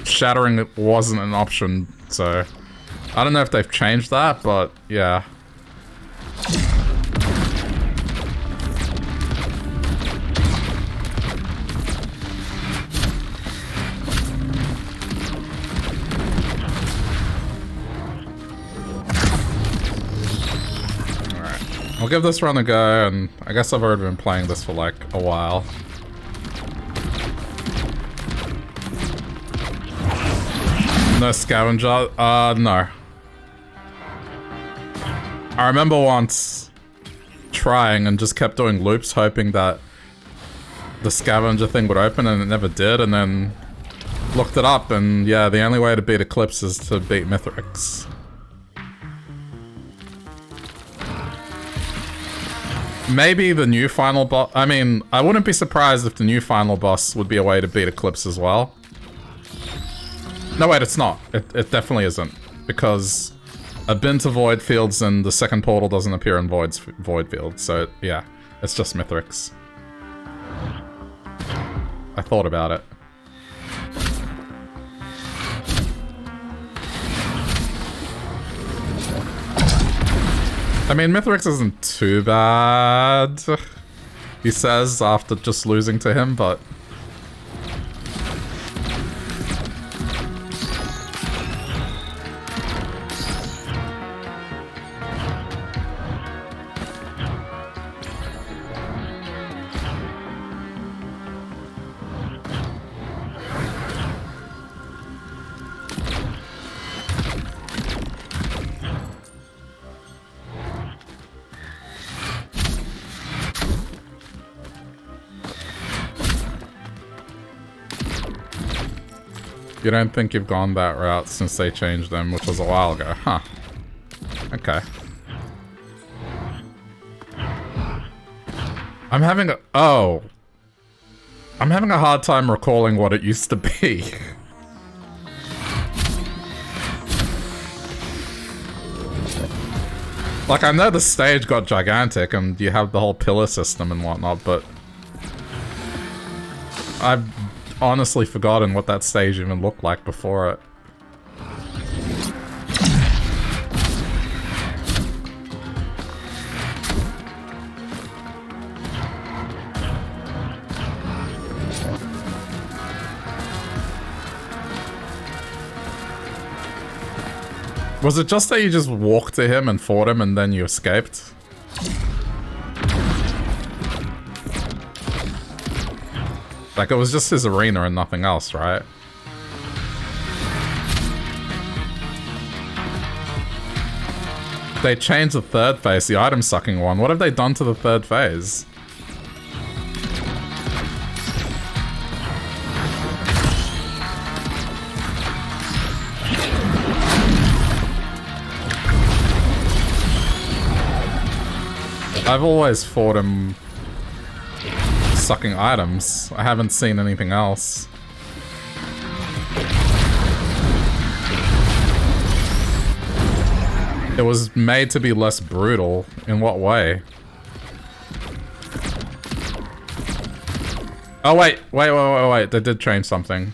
shattering it wasn't an option, so I don't know if they've changed that, but yeah. give this run a go, and I guess I've already been playing this for like a while. No scavenger? No. I remember once trying and just kept doing loops hoping that the scavenger thing would open, and it never did, and then looked it up, and yeah, the only way to beat Eclipse is to beat Mithrix. Maybe the new final boss... I mean, I wouldn't be surprised if the new final boss would be a way to beat Eclipse as well. No, wait, it's not. It definitely isn't. Because I've been to Void Fields and the second portal doesn't appear in Void Fields. So, yeah, it's just Mithrix. I thought about it. I mean, Mithrix isn't too bad, he says, after just losing to him, but... You don't think you've gone that route since they changed them, which was a while ago, huh? Okay. I'm having a... Oh. I'm having a hard time recalling what it used to be. Like, I know the stage got gigantic and you have the whole pillar system and whatnot, but... I've honestly forgotten what that stage even looked like before it. Was it just that you just walked to him and fought him and then you escaped? Like, it was just his arena and nothing else, right? They changed the third phase, the item sucking one. What have they done to the third phase? I've always fought him sucking items. I haven't seen anything else. It was made to be less brutal. In what way? Oh wait, wait. They did change something.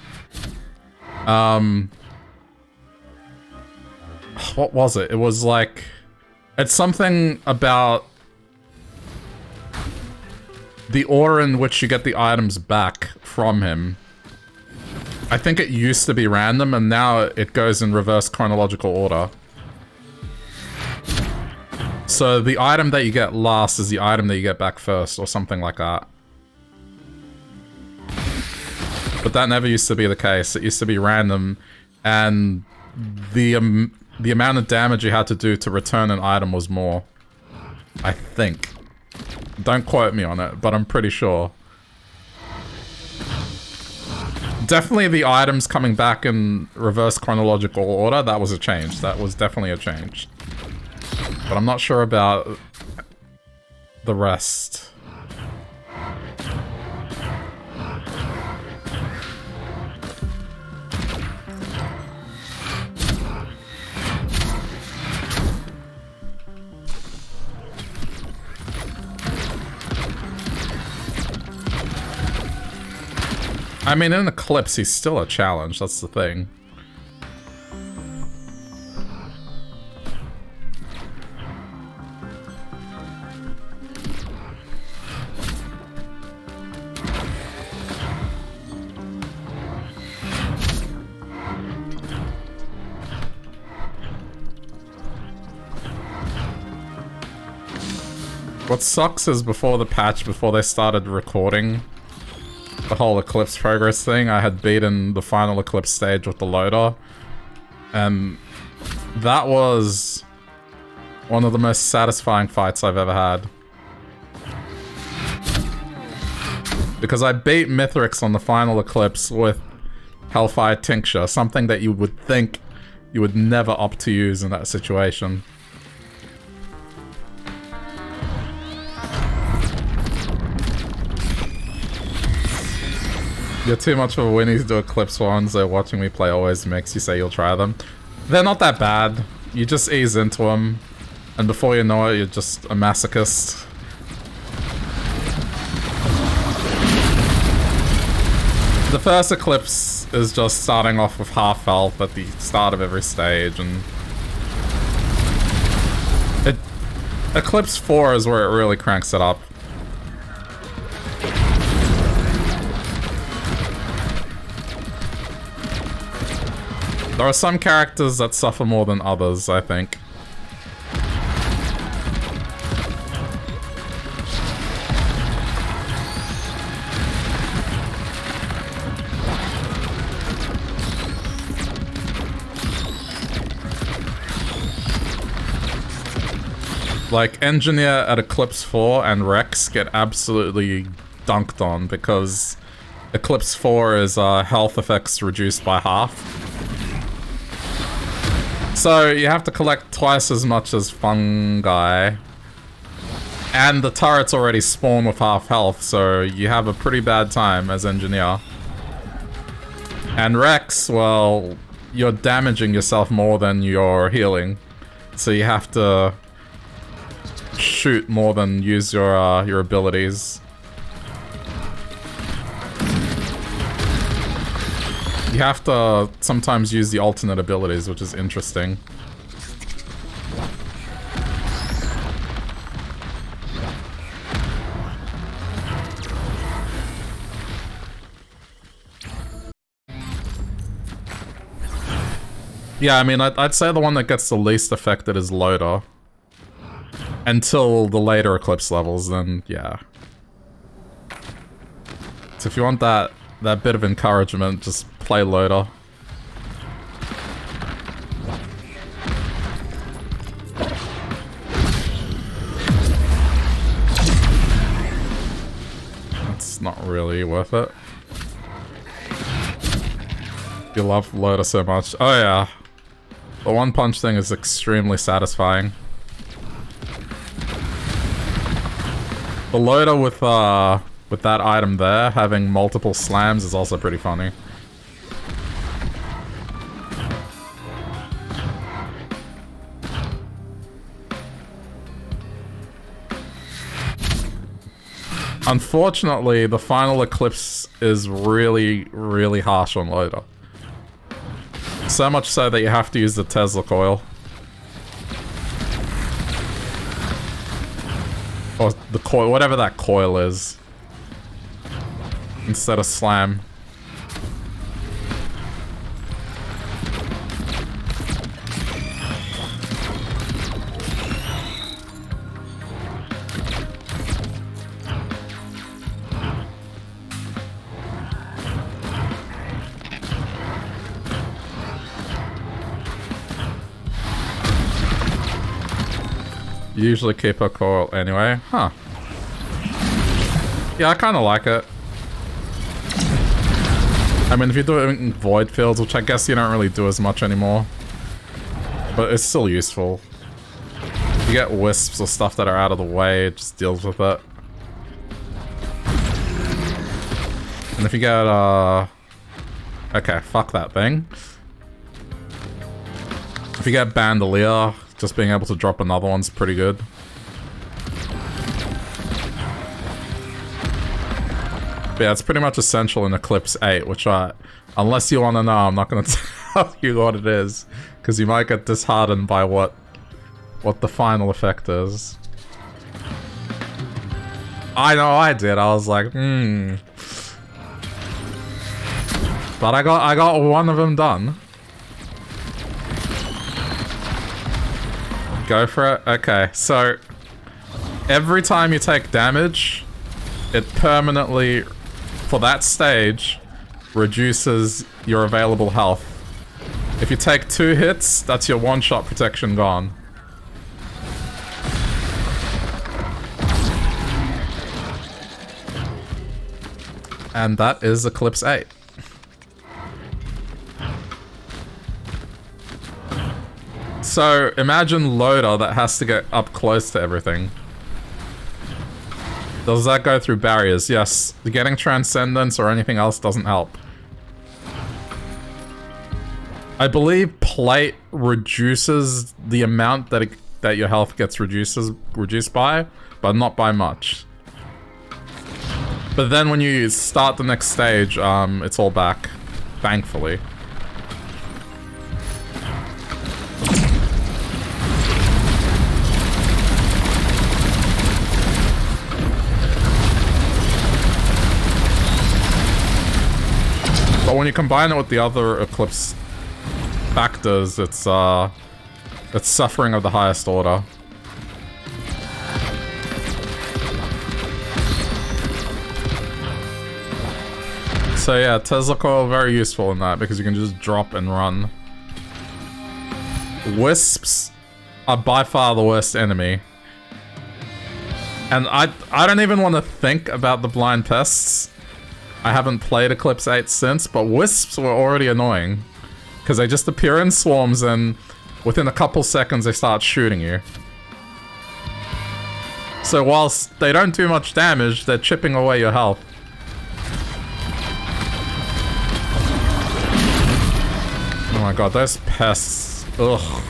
What was it? It was like... It's something about... the order in which you get the items back from him. I think it used to be random, and now it goes in reverse chronological order. So the item that you get last is the item that you get back first, or something like that. But that never used to be the case. It used to be random, and the amount of damage you had to do to return an item was more. I think. Don't quote me on it, but I'm pretty sure. Definitely the items coming back in reverse chronological order, that was a change. That was definitely a change. But I'm not sure about the rest. I mean, in Eclipse, he's still a challenge, that's the thing. What sucks is before the patch, before they started recording the whole Eclipse progress thing, I had beaten the final Eclipse stage with the loader. And that was one of the most satisfying fights I've ever had. Because I beat Mithrix on the final Eclipse with Hellfire Tincture, something that you would think you would never opt to use in that situation. You're too much of a Winnie to do Eclipse ones, so watching me play always makes you say you'll try them. They're not that bad. You just ease into them, and before you know it, you're just a masochist. The first Eclipse is just starting off with half health at the start of every stage, and Eclipse 4 is where it really cranks it up. There are some characters that suffer more than others, I think. Like, Engineer at Eclipse 4 and Rex get absolutely dunked on because Eclipse 4 is health effects reduced by half. So you have to collect twice as much as Fungi. And the turrets already spawn with half health, so you have a pretty bad time as Engineer. And Rex, well, you're damaging yourself more than you're healing. So you have to shoot more than use your abilities. You have to sometimes use the alternate abilities, which is interesting. Yeah, I mean, I'd say the one that gets the least affected is Loader. Until the later Eclipse levels, then yeah. So if you want that bit of encouragement, just play Loader. That's not really worth it. You love Loader so much. Oh yeah. The one punch thing is extremely satisfying. The Loader with that item there, having multiple slams, is also pretty funny. Unfortunately, the final Eclipse is really, really harsh on Loader. So much so that you have to use the Tesla coil. Or the coil, whatever that coil is. Instead of slam. You usually keep a coil anyway. Huh. Yeah, I kind of like it. I mean, if you do it in void fields, which I guess you don't really do as much anymore. But it's still useful. You get wisps or stuff that are out of the way, it just deals with it. And if you get, okay, fuck that thing. If you get Bandolier, just being able to drop another one's pretty good. But yeah, it's pretty much essential in Eclipse 8, which unless you want to know, I'm not going to tell you what it is. Because you might get disheartened by what the final effect is. I know I did, I was like, But I got one of them done. Go for it? Okay, so Every time you take damage, it permanently, for that stage, reduces your available health. If you take 2 hits, that's your one-shot protection gone. And that is Eclipse 8. So, imagine Loader that has to get up close to everything. Does that go through barriers? Yes. Getting Transcendence or anything else doesn't help. I believe Plate reduces the amount that your health gets reduced by, but not by much. But then when you start the next stage, it's all back, thankfully. But when you combine it with the other Eclipse factors, it's suffering of the highest order. So yeah, Tesla Coil, very useful in that because you can just drop and run. Wisps are by far the worst enemy. And I don't even want to think about the blind pests. I haven't played Eclipse 8 since, but wisps were already annoying. Because they just appear in swarms and within a couple seconds they start shooting you. So whilst they don't do much damage, they're chipping away your health. Oh my god, those pests. Ugh.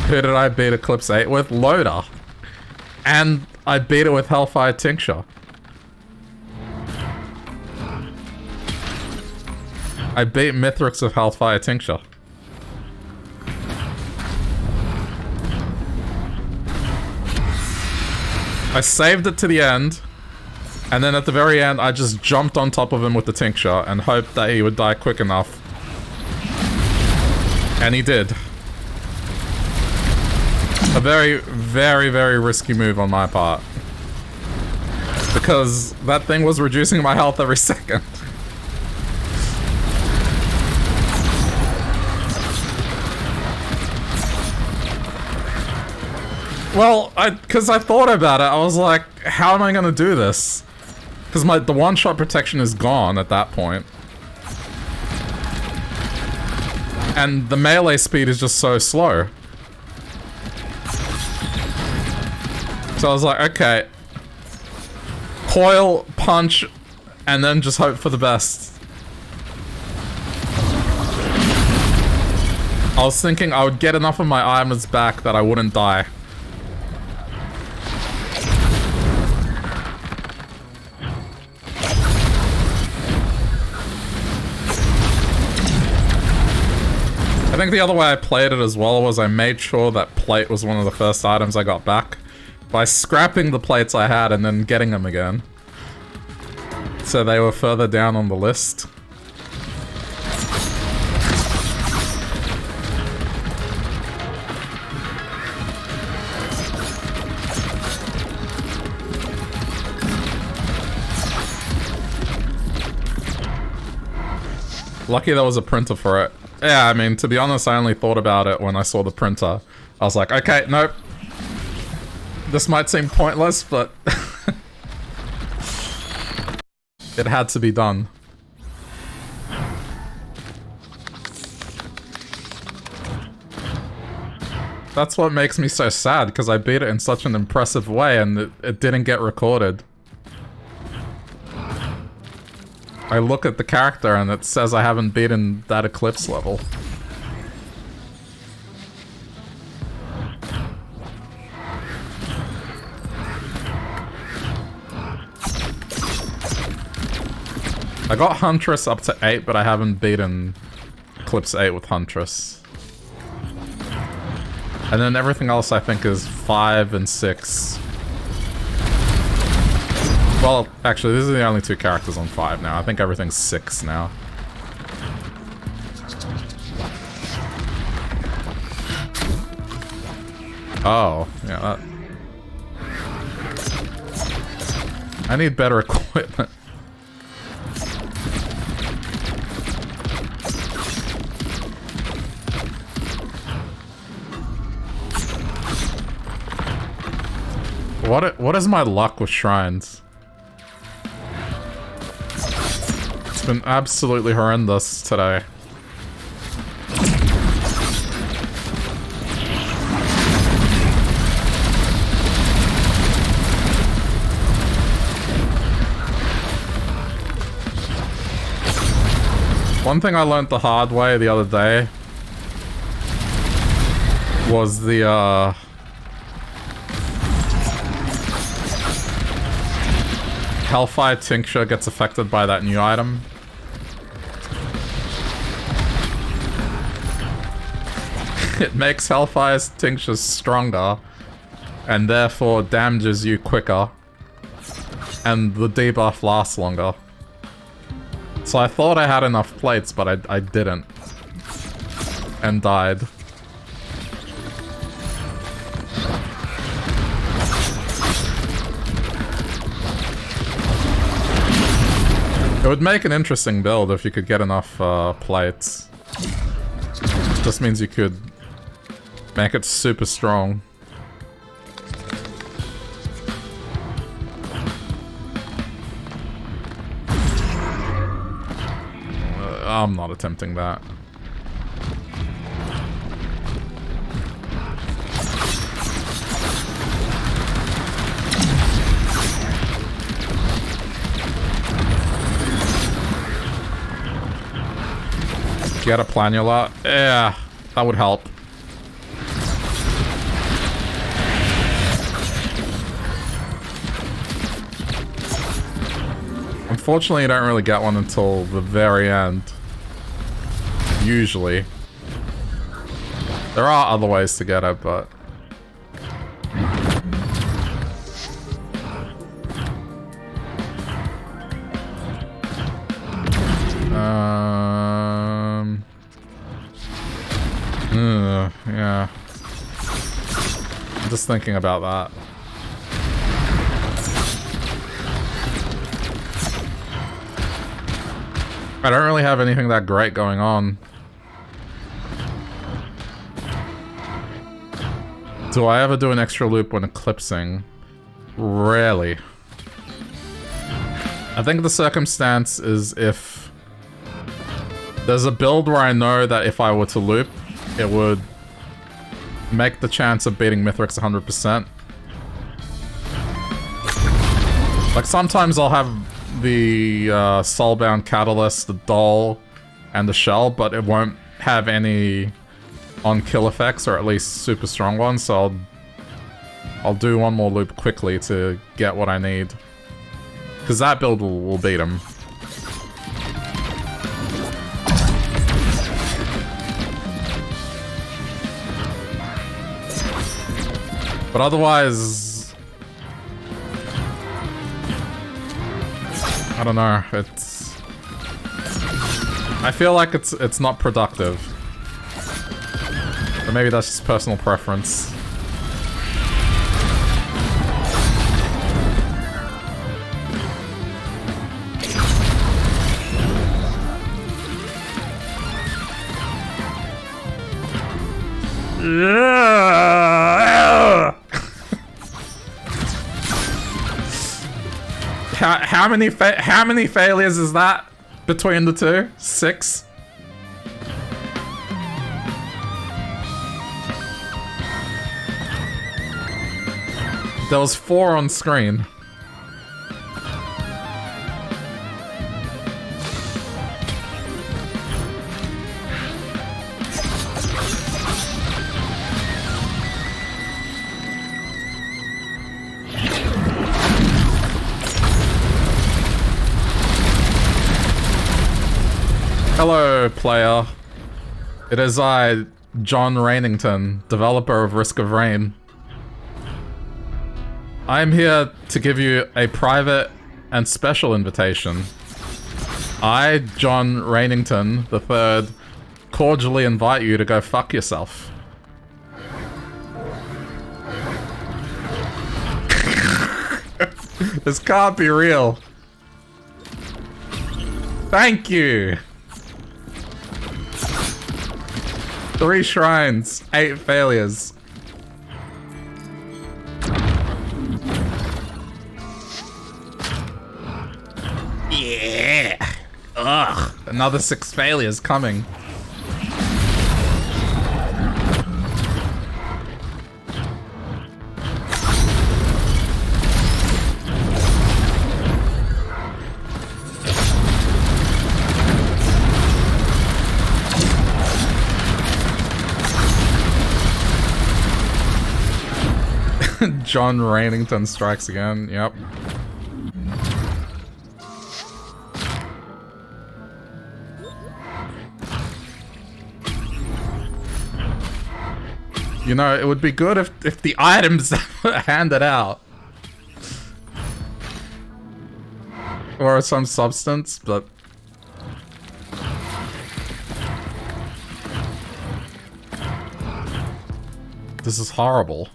Who did I beat Eclipse 8 with? Loader. And I beat it with Hellfire Tincture. I beat Mithrix with Hellfire Tincture. I saved it to the end, and then at the very end I just jumped on top of him with the Tincture and hoped that he would die quick enough. And he did. A very, very, very risky move on my part. Because that thing was reducing my health every second. Well, because I thought about it, I was like, how am I gonna do this? Because the one-shot protection is gone at that point. And the melee speed is just so slow. So I was like, okay. Coil, punch, and then just hope for the best. I was thinking I would get enough of my armors back that I wouldn't die. I think the other way I played it as well was I made sure that plate was one of the first items I got back by scrapping the plates I had and then getting them again. So they were further down on the list. Lucky there was a printer for it. Yeah, I mean, to be honest, I only thought about it when I saw the printer. I was like, okay, nope. This might seem pointless, but it had to be done. That's what makes me so sad, because I beat it in such an impressive way and it didn't get recorded. I look at the character and it says I haven't beaten that Eclipse level. I got Huntress up to 8, but I haven't beaten Eclipse 8 with Huntress. And then everything else I think is 5 and 6. Well, actually, these are the only 2 characters on 5 now. I think everything's 6 now. Oh, yeah, that... I need better equipment. What is my luck with shrines? It's been absolutely horrendous today. One thing I learned the hard way the other day was the, Hellfire Tincture gets affected by that new item. It makes Hellfire's Tincture stronger, and therefore damages you quicker, and the debuff lasts longer. So I thought I had enough plates, but I didn't. And died. It would make an interesting build if you could get enough plates. Just means you could make it super strong. I'm not attempting that. Get a planula? Yeah, that would help. Unfortunately, you don't really get one until the very end. Usually. There are other ways to get it, but... yeah. I'm just thinking about that. I don't really have anything that great going on. Do I ever do an extra loop when eclipsing? Rarely. I think the circumstance is if there's a build where I know that if I were to loop, it would make the chance of beating Mithrix 100%. Like sometimes I'll have the Soulbound Catalyst, the Doll, and the Shell, but it won't have any on-kill effects, or at least super strong ones, so I'll do one more loop quickly to get what I need. Because that build will beat him. But otherwise... I don't know, it's... I feel like it's not productive. Or maybe that's just personal preference. How many failures is that between the two? 6? There was 4 on screen. Hello, player. It is I, John Rainington, developer of Risk of Rain. I'm here to give you a private and special invitation. I, John Rainington III, cordially invite you to go fuck yourself. This can't be real. Thank you. 3 shrines, 8 failures. Yeah. Ugh. Another 6 failures coming. John Rainington strikes again, yep. You know, it would be good if the items were handed out. Or some substance, but... This is horrible.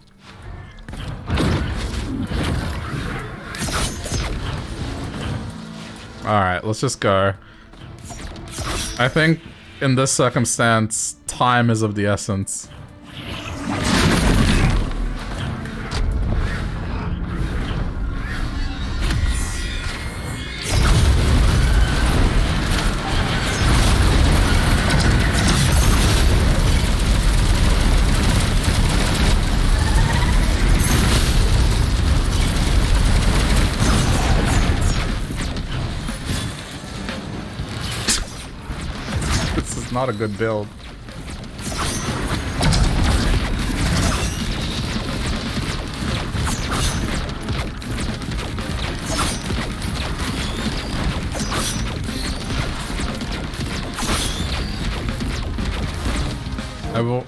Alright, let's just go. I think in this circumstance, time is of the essence. Not a good build.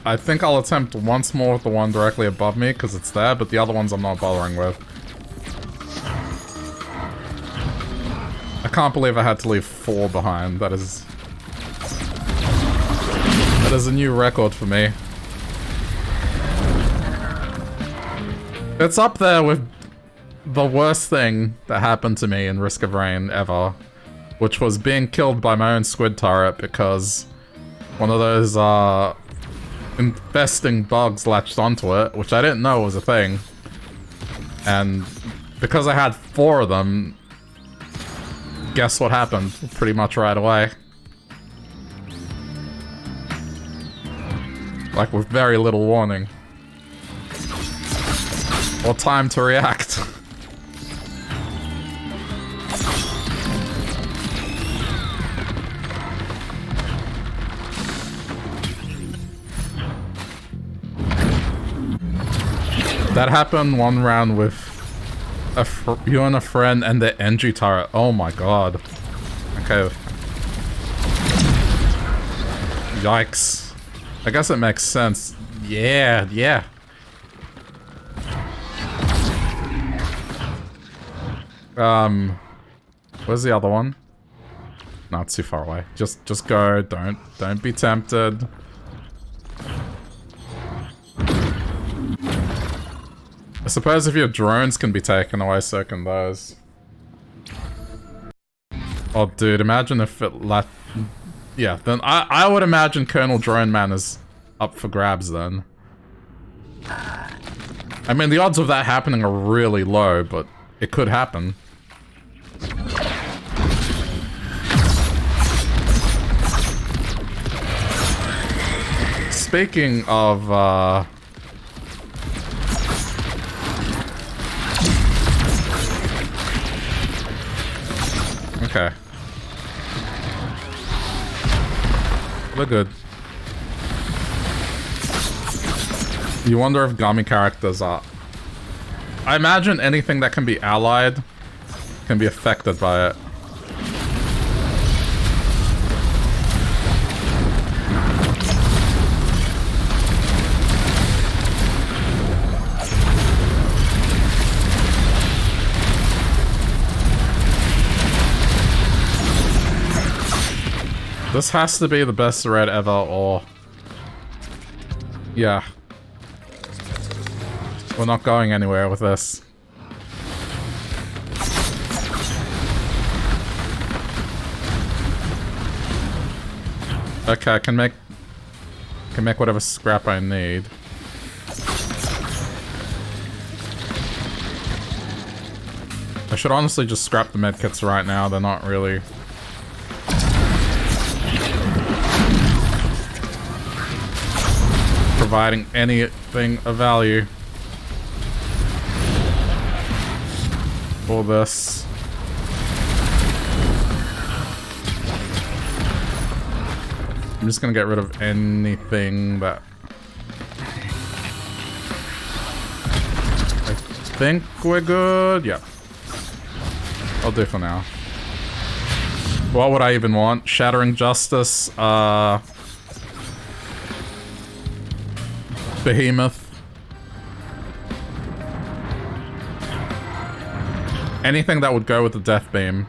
I think I'll attempt once more with the one directly above me because it's there, but the other ones I'm not bothering with. I can't believe I had to leave 4 behind. That is a new record for me. It's up there with the worst thing that happened to me in Risk of Rain ever, which was being killed by my own squid turret because one of those infesting bugs latched onto it, which I didn't know was a thing. And because I had 4 of them, guess what happened pretty much right away. Like, with very little warning. Or time to react. That happened one round with you and a friend and the NG turret. Oh my god. Okay. Yikes. I guess it makes sense. Yeah, yeah. Where's the other one? Not too far away. Just go. Don't be tempted. I suppose if your drones can be taken away, so can those. Oh, dude, imagine if it yeah, then I would imagine Colonel Drone Man is up for grabs then. I mean, the odds of that happening are really low, but it could happen. Speaking of, okay. We're good. You wonder if Gummy characters are... I imagine anything that can be allied can be affected by it. This has to be the best red ever, or... Yeah. We're not going anywhere with this. Okay, I can make whatever scrap I need. I should honestly just scrap the medkits right now. They're not really providing anything of value for this. I'm just gonna get rid of anything that I think we're good. Yeah, I'll do for now. What would I even want? Shattering Justice, Behemoth. Anything that would go with the Death Beam.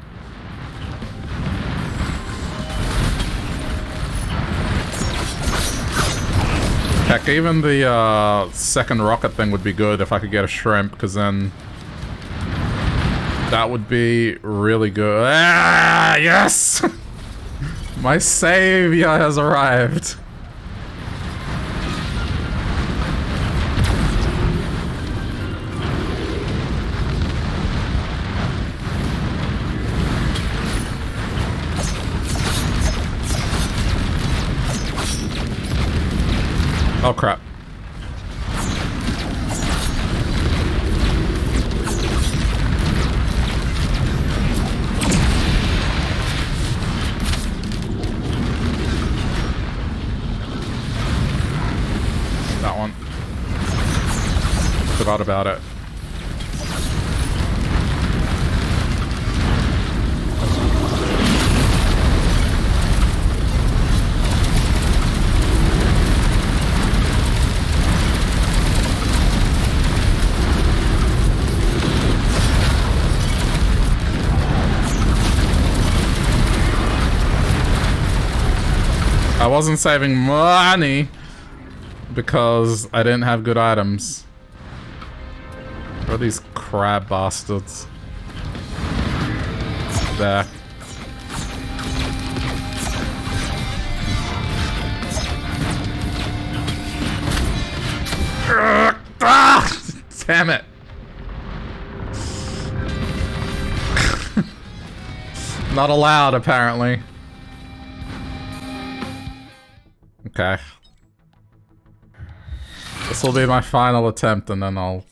Heck, even the second rocket thing would be good if I could get a shrimp, because then that would be really good. Ah, yes! My savior has arrived. Oh crap. That one. Forgot about it. I wasn't saving money because I didn't have good items. Where are these crab bastards? There. Ah! Damn it. Not allowed, apparently. Okay. This will be my final attempt, and then I'll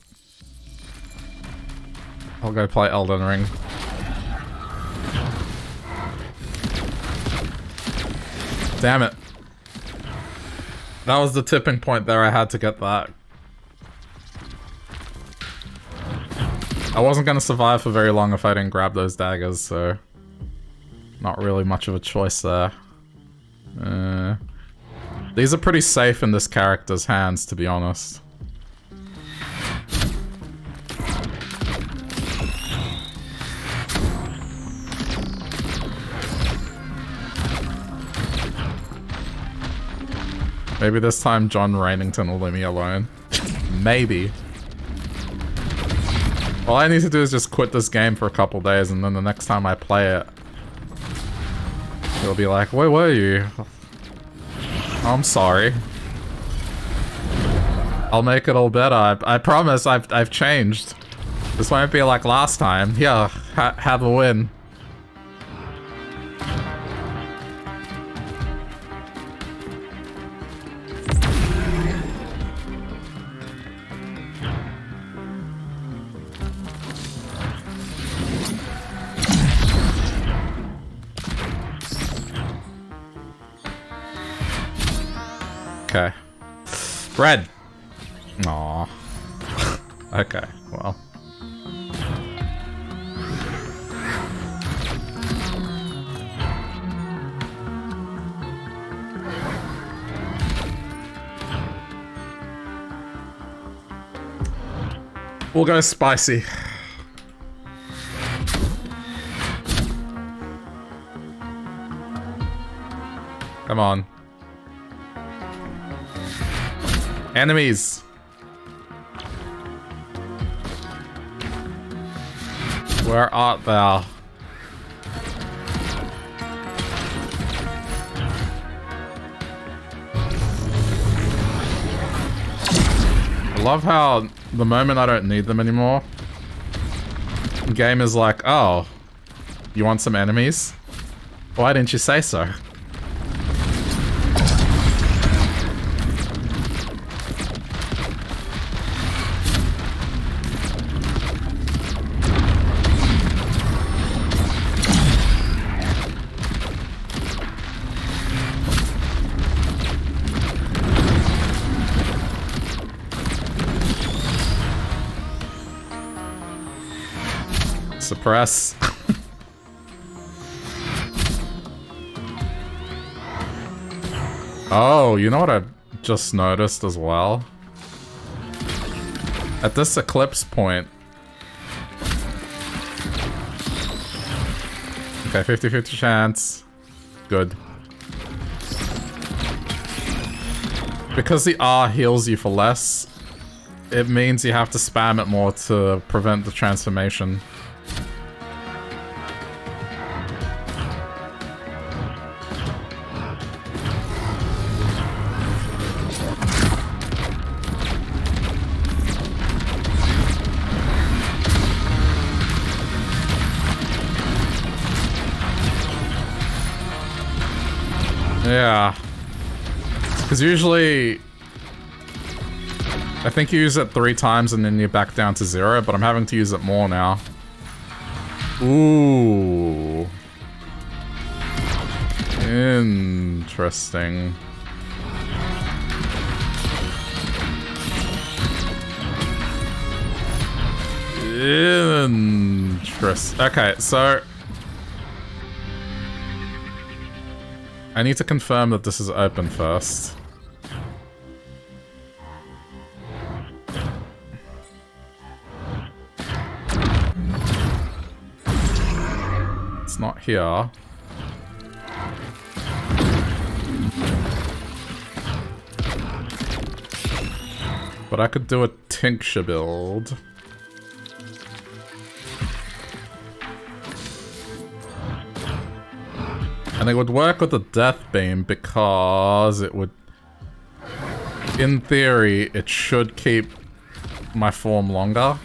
go play Elden Ring. Damn it. That was the tipping point there. I had to get that. I wasn't gonna survive for very long if I didn't grab those daggers, so not really much of a choice there. These are pretty safe in this character's hands, to be honest. Maybe this time John Rainington will leave me alone. Maybe. All I need to do is just quit this game for a couple days, and then the next time I play it, it'll be like, where were you? Oh, I'm sorry. I'll make it all better. I promise I've changed. This won't be like last time. Yeah, have a win. Okay. Red. Aw. Okay, well. We'll go spicy. Come on. Enemies! Where art thou? I love how the moment I don't need them anymore, the game is like, oh, you want some enemies? Why didn't you say so? Suppress. Oh, you know what I just noticed as well? At this eclipse point... Okay, 50-50 chance. Good. Because the R heals you for less, it means you have to spam it more to prevent the transformation. Yeah. Because usually... I think you use it 3 times and then you're back down to 0, but I'm having to use it more now. Ooh. Interesting. Okay, so... I need to confirm that this is open first. It's not here. But I could do a tincture build. And it would work with the death beam because it would... In theory, it should keep my form longer.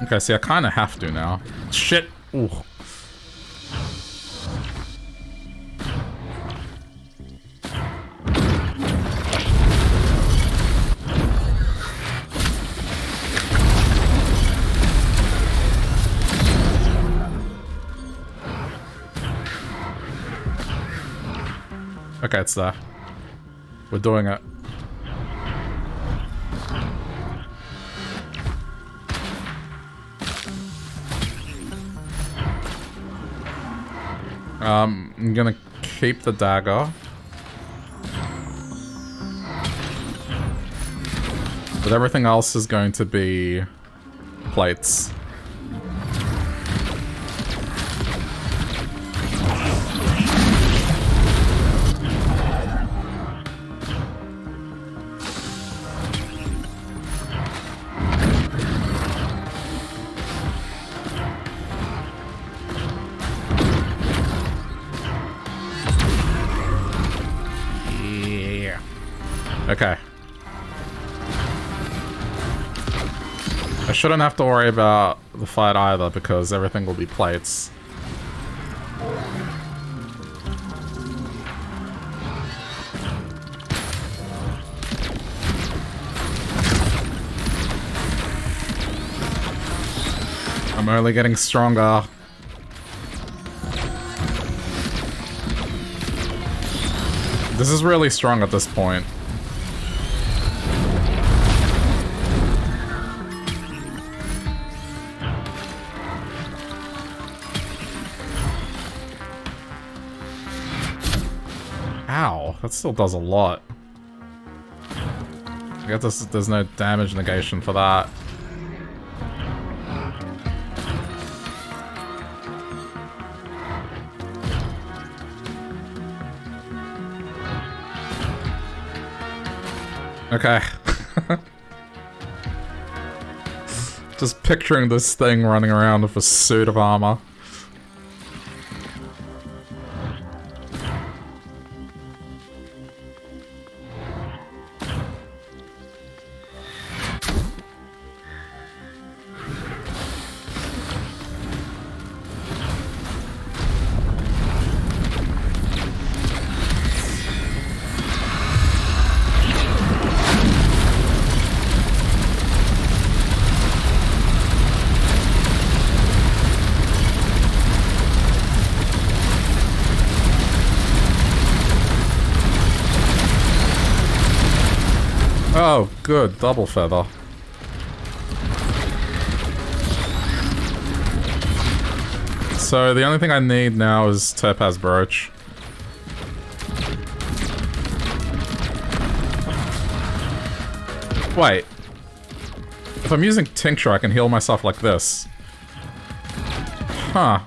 Okay, see, I kind of have to now. Shit! Ooh. Okay, it's there. We're doing it. I'm gonna keep the dagger. But everything else is going to be plates. Okay. I shouldn't have to worry about the fight either because everything will be plates. I'm only getting stronger. This is really strong at this point. Ow, that still does a lot. I guess there's no damage negation for that. Okay. Just picturing this thing running around with a suit of armor. Oh, good. Double feather. So the only thing I need now is Topaz Brooch. Wait. If I'm using Tincture, I can heal myself like this. Huh.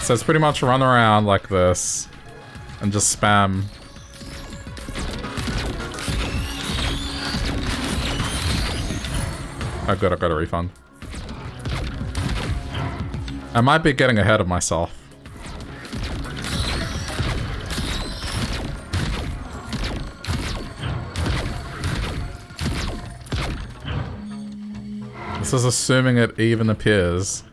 So it's pretty much run around like this and just spam. Oh good, I've got a refund. I might be getting ahead of myself. This is assuming it even appears.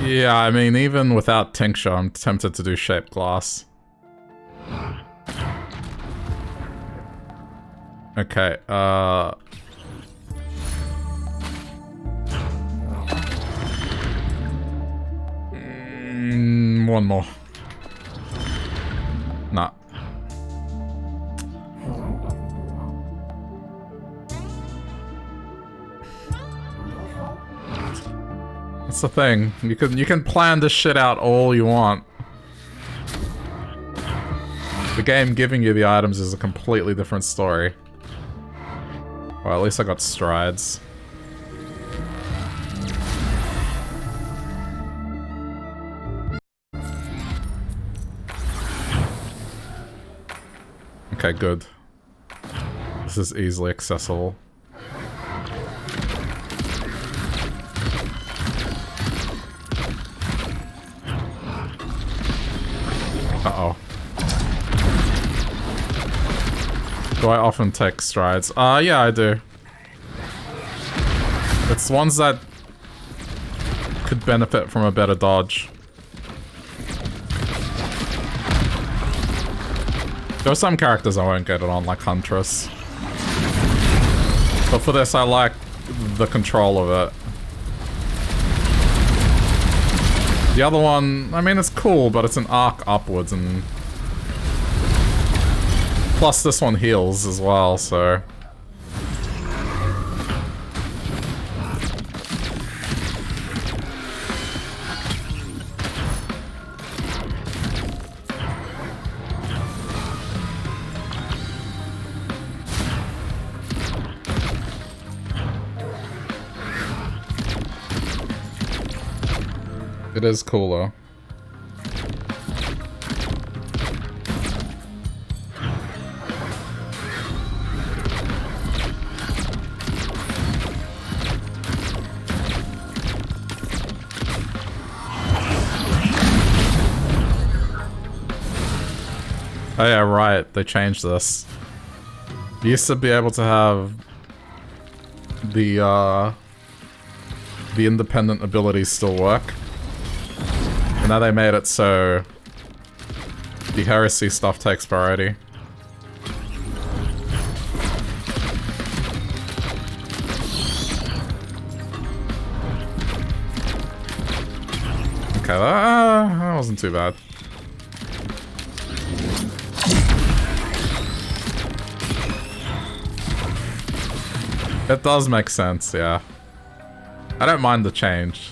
Yeah, I mean, even without Tincture, I'm tempted to do Shaped Glass. Okay, one more. Nah. That's the thing. You can plan this shit out all you want. The game giving you the items is a completely different story. Well, at least I got strides. Okay, good. This is easily accessible. Uh-oh. Do I often take strides? Yeah, I do. It's ones that could benefit from a better dodge. There are some characters I won't get it on, like Huntress. But for this, I like the control of it. The other one, I mean, it's cool, but it's an arc upwards, and... Plus this one heals as well, so... It is cool, though. Oh yeah, right. They changed this. You used to be able to have the independent abilities still work. And now they made it so the heresy stuff takes priority. Okay, that wasn't too bad. It does make sense, yeah. I don't mind the change.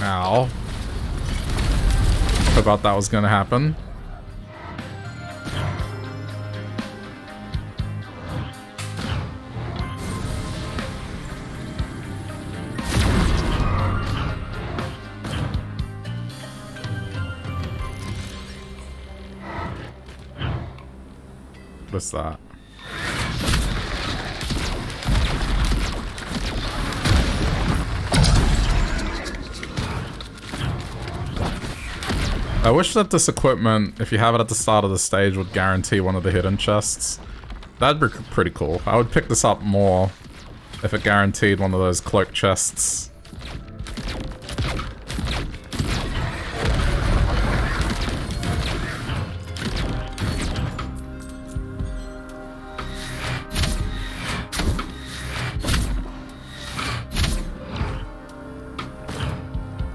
Ow. Forgot that was gonna happen. What's that? I wish that this equipment, if you have it at the start of the stage, would guarantee one of the hidden chests. That'd be pretty cool. I would pick this up more if it guaranteed one of those cloak chests.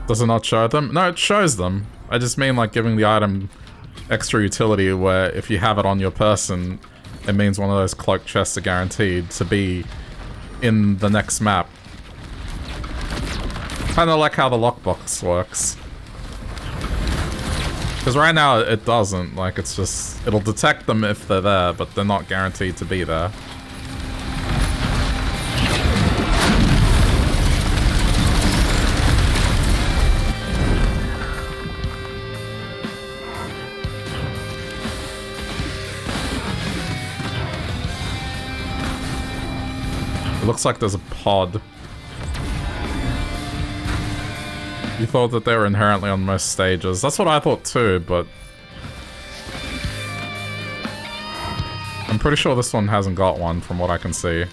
Does it not show them? No, it shows them. I just mean like giving the item extra utility where if you have it on your person, it means one of those cloak chests are guaranteed to be in the next map. Kinda like how the lockbox works. Because right now it doesn't, like it's just, it'll detect them if they're there, but they're not guaranteed to be there. Looks like there's a pod. You thought that they were inherently on most stages. That's what I thought too, but I'm pretty sure this one hasn't got one from what I can see.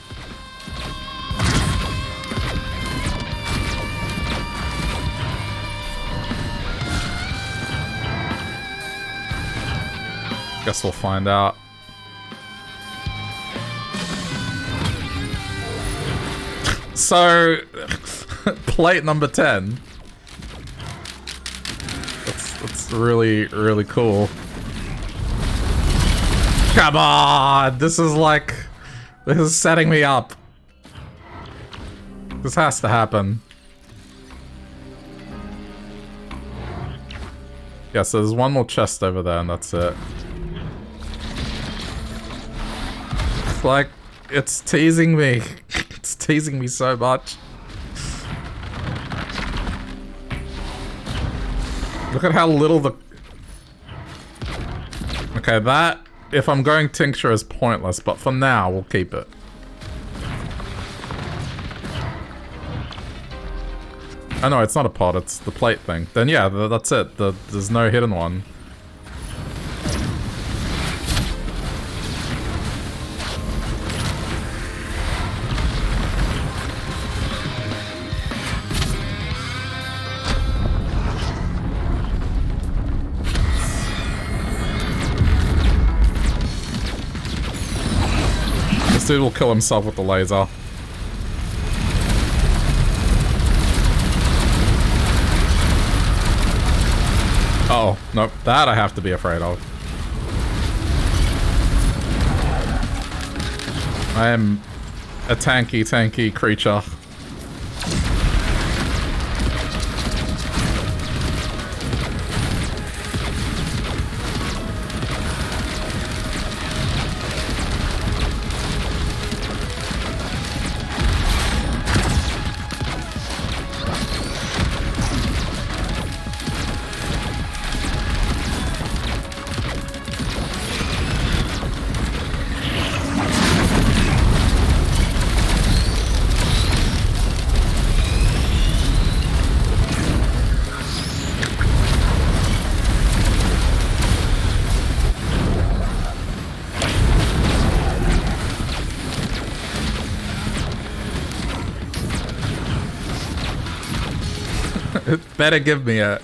Guess we'll find out. So, plate number 10. That's really, really cool. Come on! This is setting me up. This has to happen. Yeah, so there's one more chest over there and that's it. It's like, it's teasing me. It's teasing me so much. Look at how little the... Okay, that, if I'm going tincture, is pointless, but for now, we'll keep it. Oh no, it's not a pod, it's the plate thing. Then yeah, that's it. There's no hidden one. This dude will kill himself with the laser. Oh, nope. That I have to be afraid of. I am a tanky creature. It better give me it.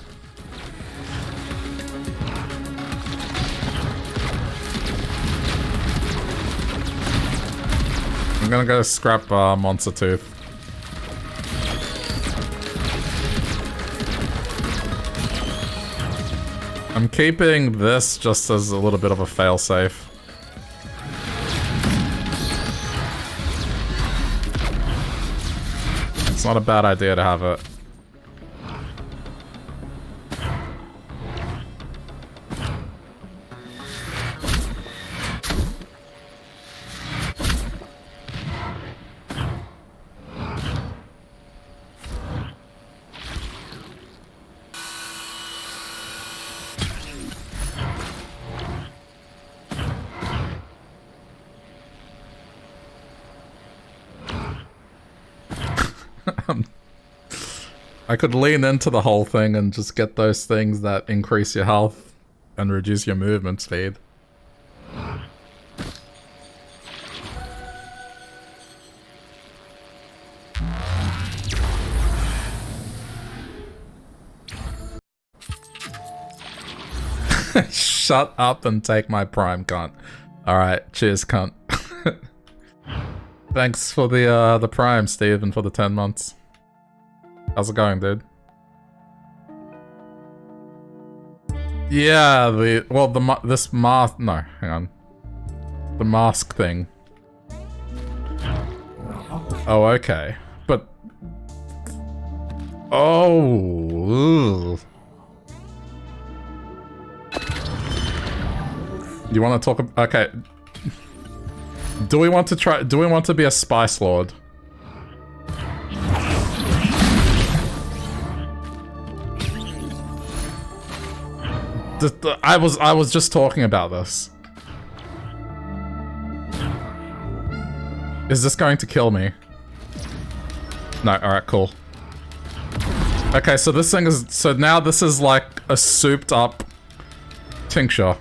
I'm gonna go scrap Monster Tooth. I'm keeping this just as a little bit of a failsafe. It's not a bad idea to have it. I could lean into the whole thing and just get those things that increase your health and reduce your movement speed. Shut up and take my prime, cunt. Alright, cheers, cunt. Thanks for the prime, Steve, and for the 10 months. How's it going, dude? Yeah, this mask. No, hang on. The mask thing. Oh, okay. But. Oh. Ugh. You want to talk? Okay. Do we want to try? Do we want to be a Spice Lord? I was just talking about this. Is this going to kill me? No, alright, cool. Okay, so this thing is... So now this is like a souped up tincture.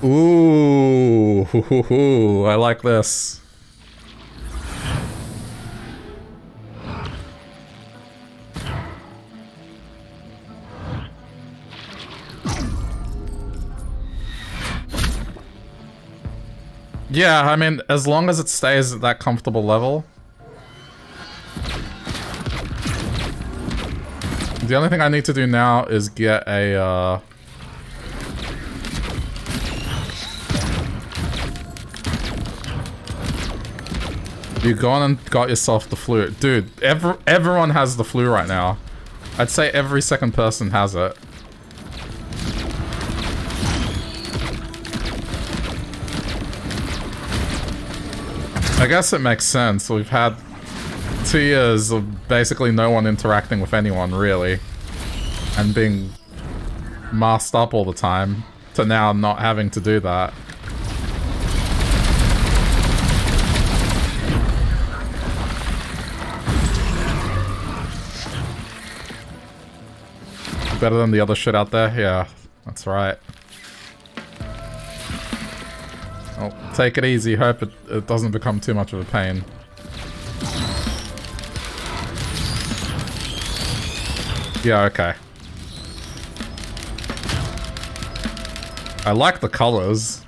Ooh, hoo, hoo, hoo. I like this. Yeah, I mean, as long as it stays at that comfortable level. The only thing I need to do now is get a, You gone and got yourself the flu. Dude, everyone has the flu right now. I'd say every second person has it. I guess it makes sense. We've had 2 years of basically no one interacting with anyone, really. And being masked up all the time, to now not having to do that. Better than the other shit out there? Yeah, that's right. Well, take it easy. Hope it doesn't become too much of a pain. Yeah, okay. I like the colors.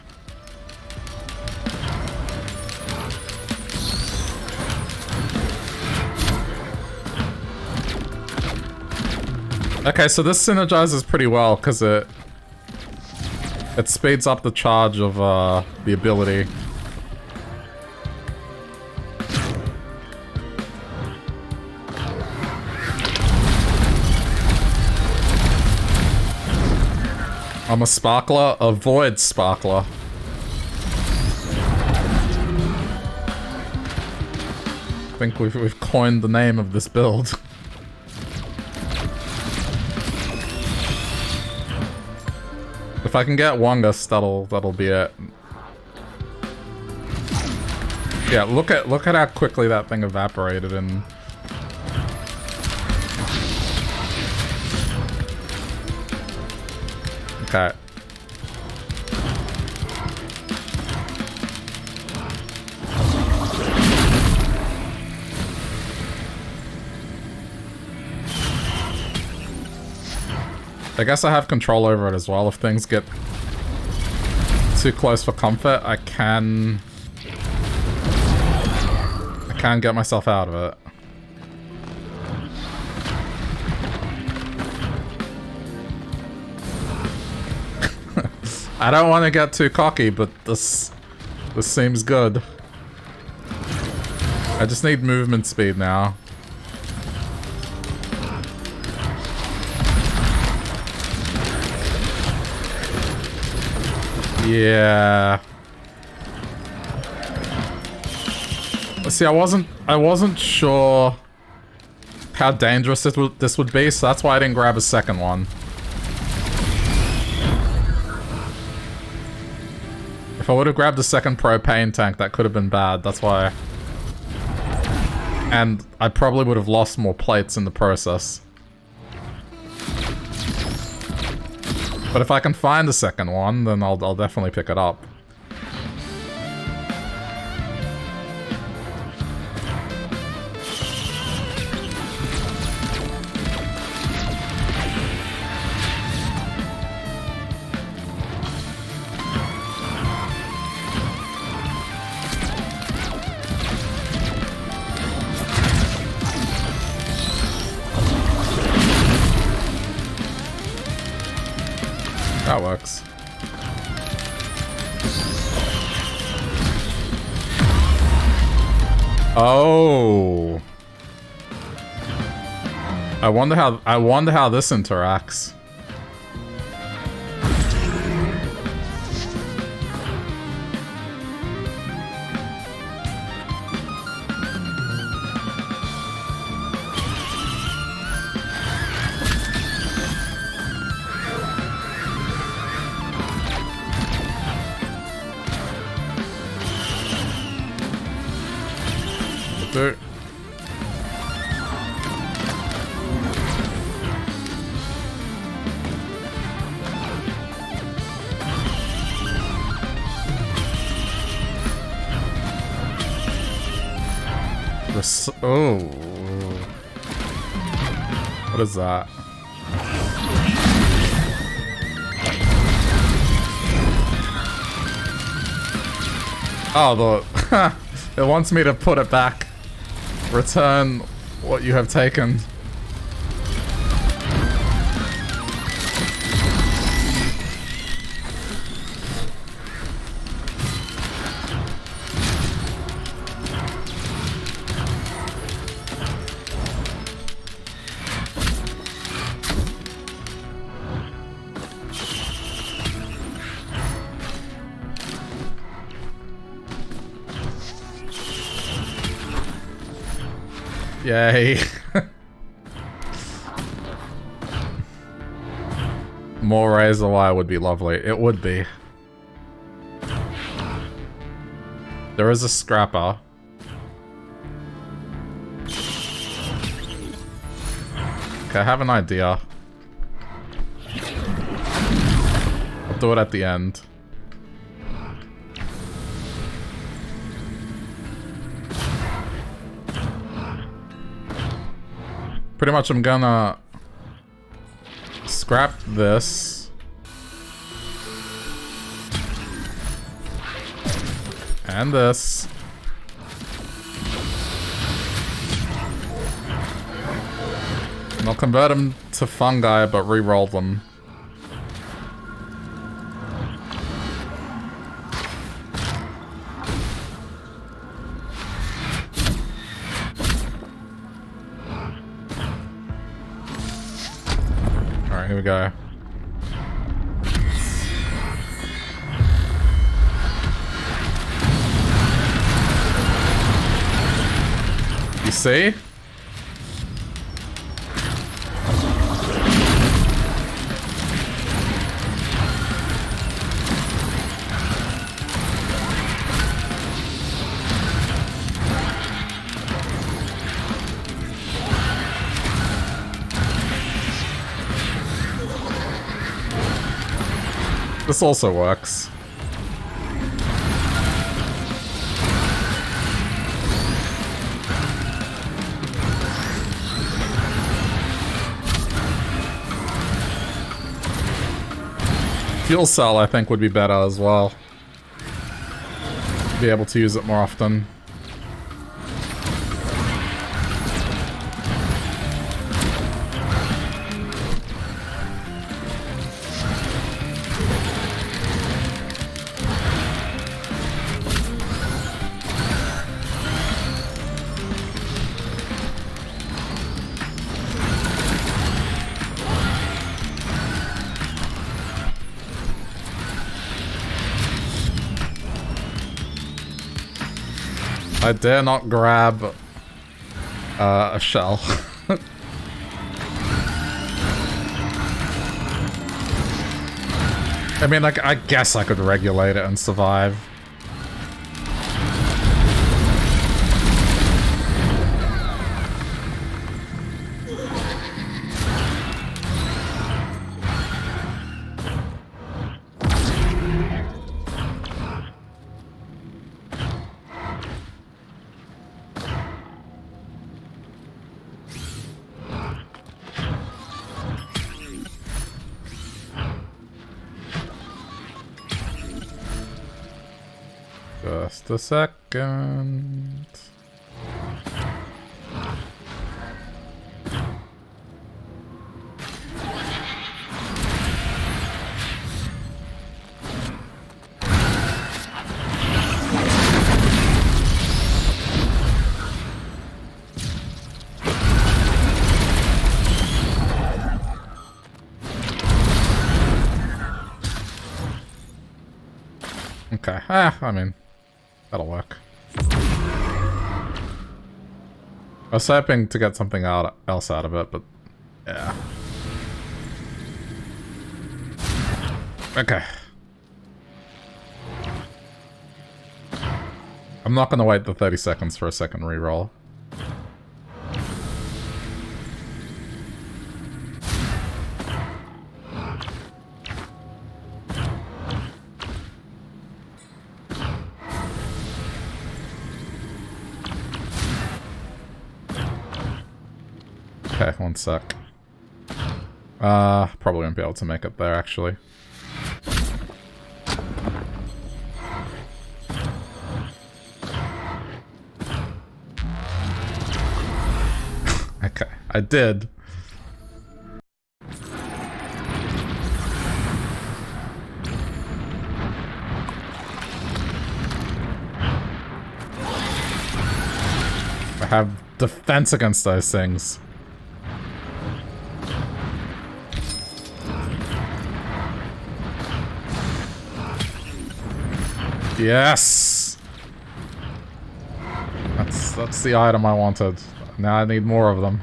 Okay, so this synergizes pretty well because it speeds up the charge of the ability. I'm a sparkler. Avoid sparkler. I think we've coined the name of this build. If I can get Wongus, that'll be it. Yeah, look at how quickly that thing evaporated and. Okay. I guess I have control over it as well. If things get too close for comfort, I can get myself out of it. I don't want to get too cocky, but this seems good. I just need movement speed now. Yeah. See, I wasn't sure how dangerous this would be, so that's why I didn't grab a second one. If I would have grabbed a second propane tank, that could have been bad. That's why. And I probably would have lost more plates in the process. But if I can find a second one, then I'll definitely pick it up. That works. Oh. I wonder how this interacts. Oh. What is that? Oh, it wants me to put it back. Return what you have taken. Yay. More razor wire would be lovely. It would be. There is a scrapper. Okay, I have an idea. I'll do it at the end. Pretty much I'm gonna scrap this. And this. And I'll convert them to fungi, but re-roll them. Alright, here we go. You see? This also works. Fuel cell, I think, would be better as well. Be able to use it more often. I dare not grab a shell. I mean, like, I guess I could regulate it and survive. Just a second. Okay, I mean, that'll work. I was hoping to get something else out of it, but yeah. Okay. I'm not gonna wait the 30 seconds for a second reroll. Okay, one sec. Probably won't be able to make it there, actually. Okay, I did. I have defense against those things. Yes! That's the item I wanted. Now I need more of them.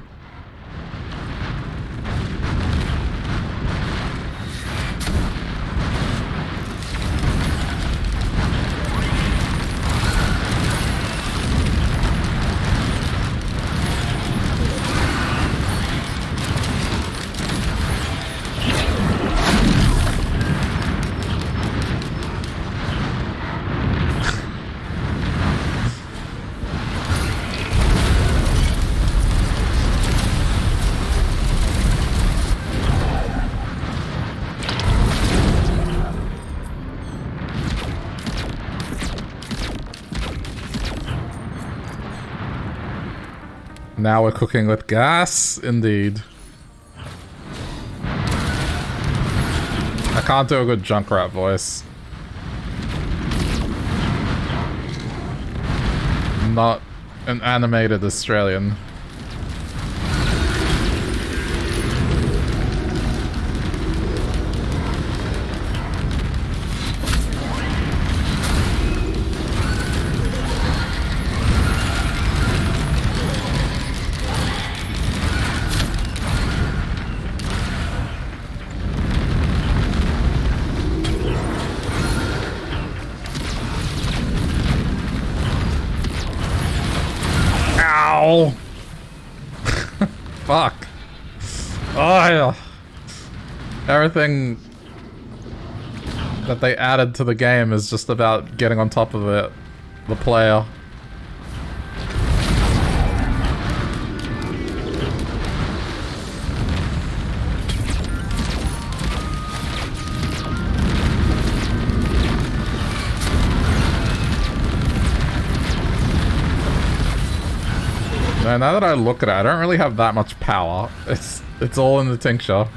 Now we're cooking with gas, indeed. I can't do a good Junkrat voice. I'm not an animated Australian. Fuck. Oh, yeah. Everything that they added to the game is just about getting on top of it, the player. Now that I look at it, I don't really have that much power. It's all in the tincture.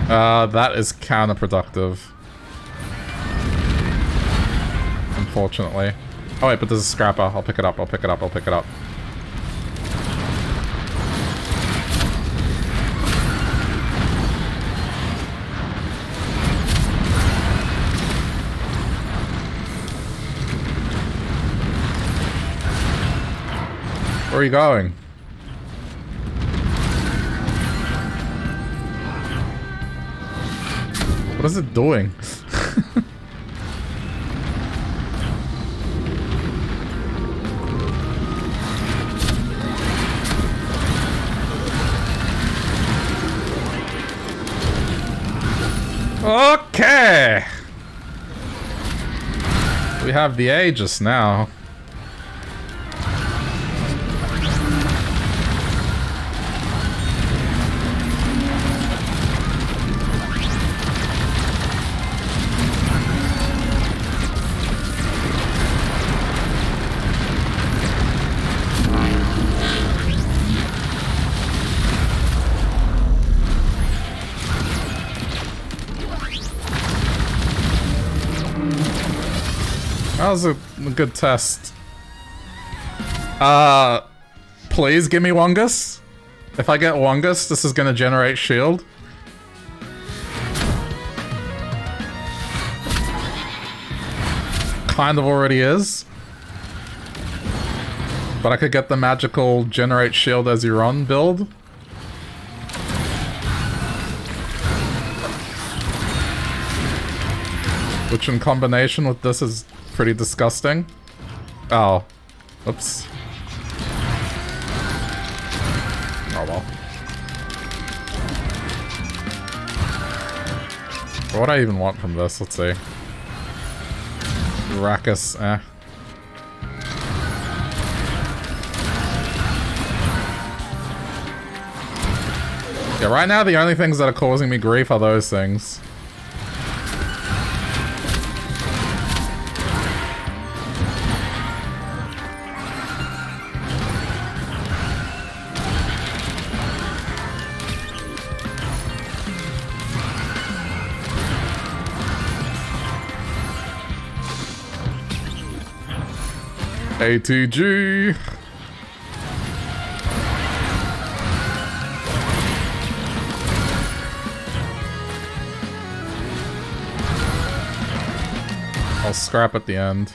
That is counterproductive. Unfortunately. Oh wait, but there's a scrapper. I'll pick it up, I'll pick it up, I'll pick it up. Where are you going? What is it doing? Okay. We have the Aegis now. That was a good test. Please give me Wongus. If I get Wongus, this is gonna generate shield. Kind of already is. But I could get the magical generate shield as you run build. Which in combination with this is pretty disgusting. Oh. Oops. Oh well. What do I even want from this? Let's see. Rackus, eh. Yeah, right now the only things that are causing me grief are those things. ATG. I'll scrap at the end.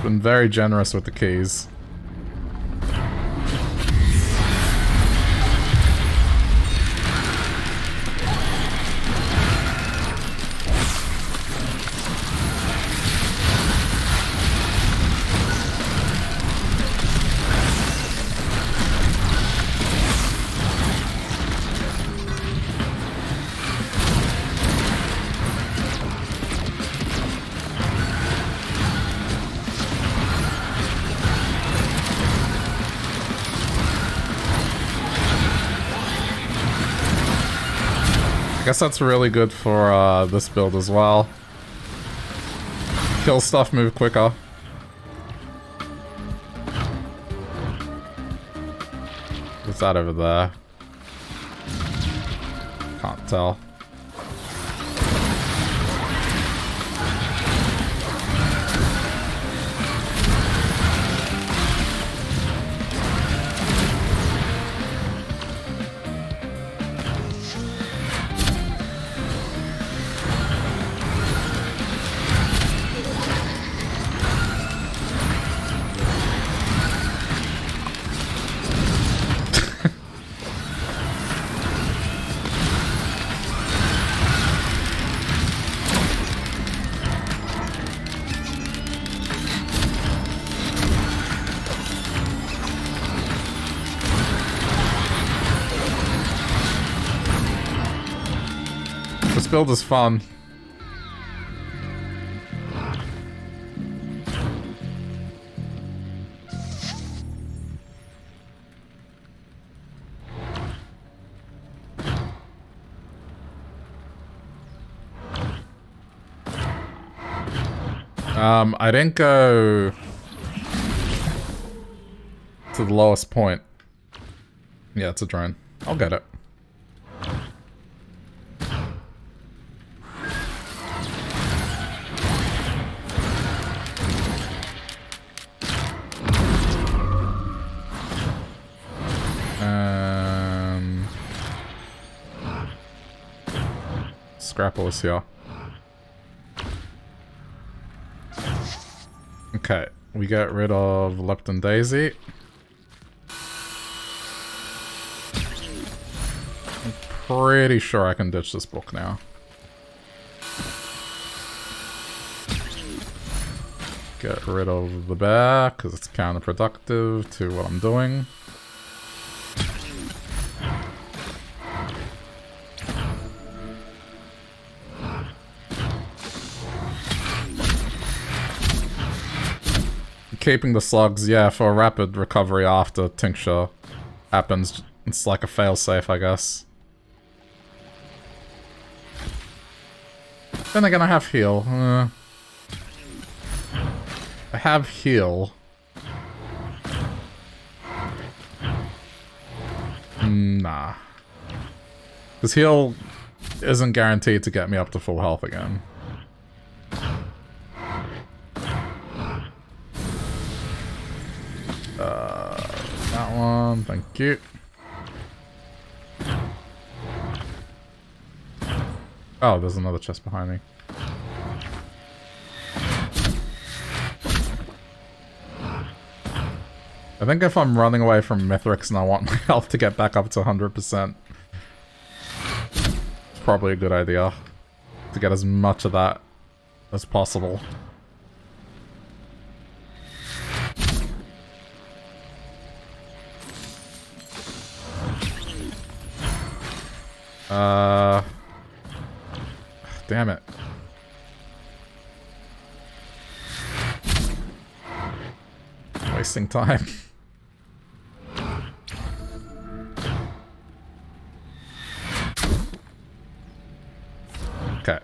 Been very generous with the keys. I guess that's really good for this build as well. Kill stuff, move quicker. What's that over there? Can't tell. This build is fun. I didn't go to the lowest point. Yeah, it's a drone. I'll get it. Scrapple is here. Okay, we get rid of Lepton Daisy. I'm pretty sure I can ditch this book now. Get rid of the bear, because it's counterproductive to what I'm doing. Keeping the slugs, yeah, for a rapid recovery after tincture happens. It's like a failsafe, I guess. Then again, I have heal. I have heal. Nah. Because heal isn't guaranteed to get me up to full health again. That one, thank you. Oh, there's another chest behind me. I think if I'm running away from Mithrix and I want my health to get back up to 100%, it's probably a good idea to get as much of that as possible. Damn it. Wasting time. Okay.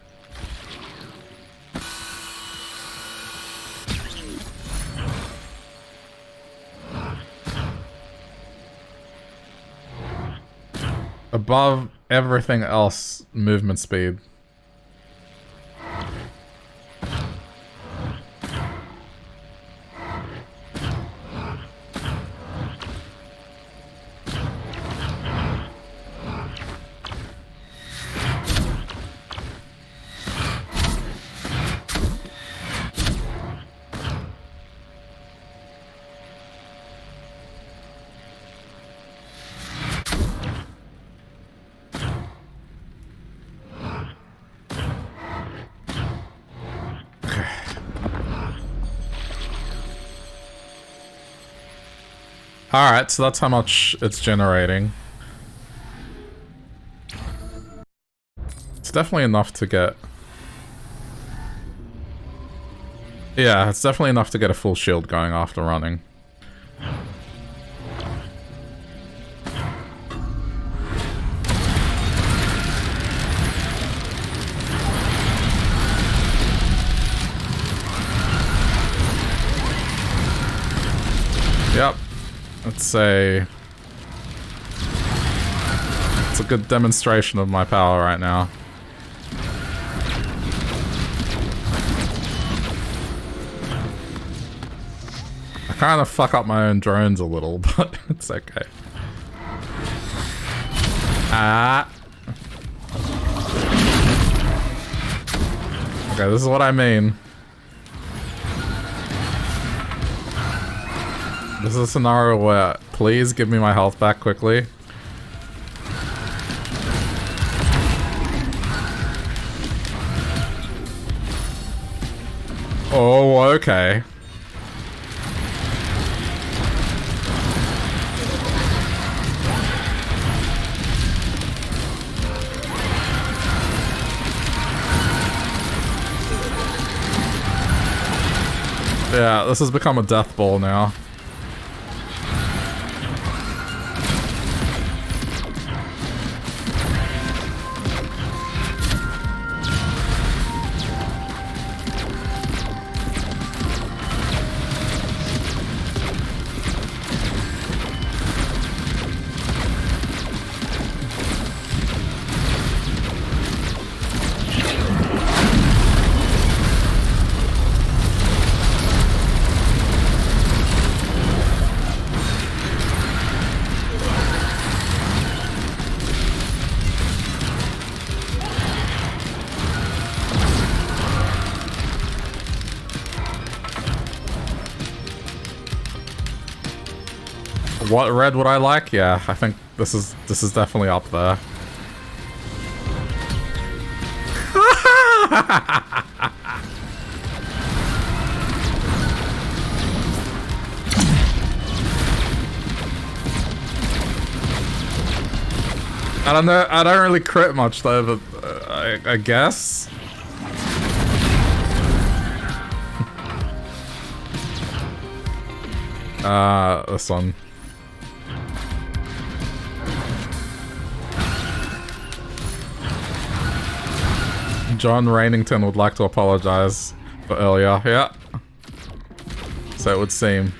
Above everything else, movement speed. Alright, so that's how much it's generating. It's definitely enough to get... Yeah, it's definitely enough to get a full shield going after running. Yep. It's a good demonstration of my power right now. I kind of fuck up my own drones a little, but it's okay. Ah. Okay, this is what I mean. This is a scenario where, please give me my health back quickly. Oh, okay. Yeah, this has become a death ball now. What red would I like? Yeah, I think this is definitely up there. I don't know. I don't really crit much though, but I guess. This one. John Rainington would like to apologize for earlier. Yeah. So it would seem.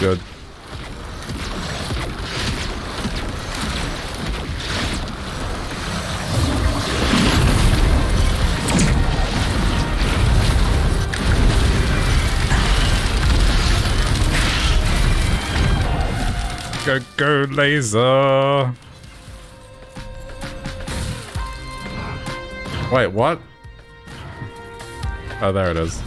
Good. Go laser. Wait, what? Oh, there it is.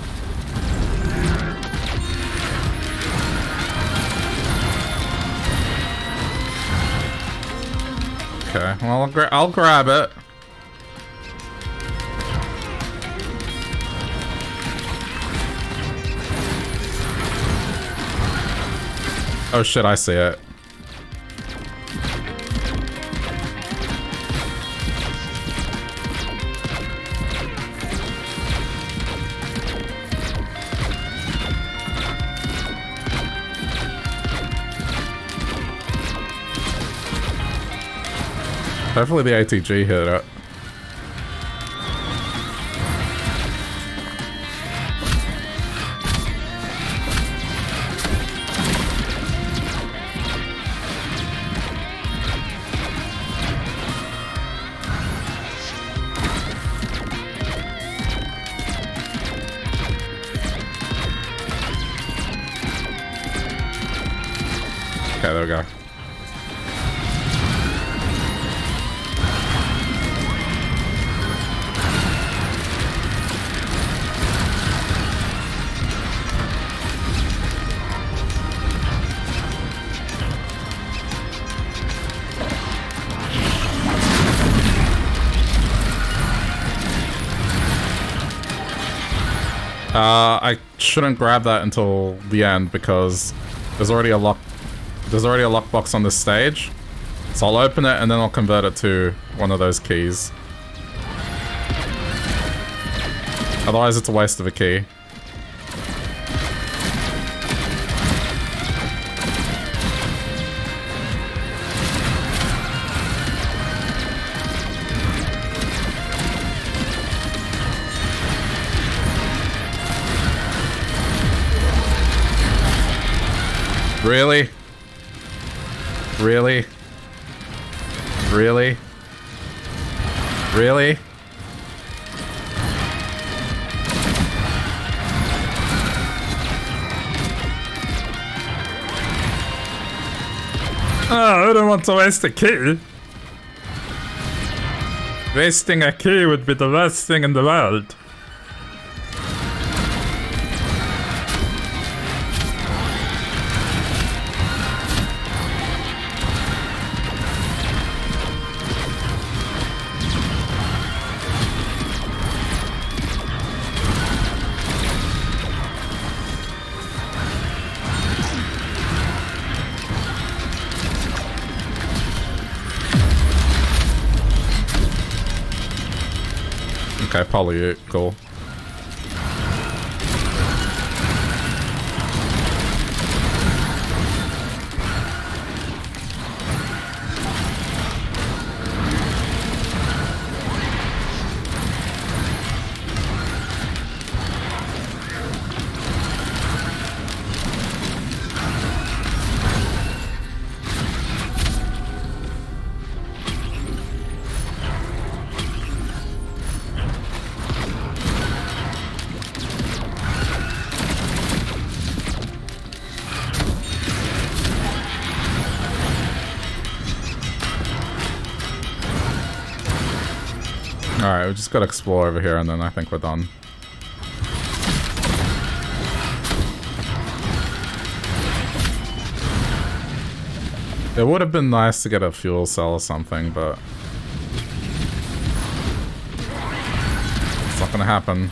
Okay, well, I'll grab it. Oh shit, I see it. Hopefully the ATG hit it. Okay, there we go. I shouldn't grab that until the end because there's already a lockbox on this stage. So I'll open it and then I'll convert it to one of those keys. Otherwise it's a waste of a key. Really? Really? Really? Really? Oh, I don't want to waste a key. Wasting a key would be the worst thing in the world. Okay, polyute, cool. Alright, we just gotta explore over here and then I think we're done. It would have been nice to get a fuel cell or something, but it's not gonna happen.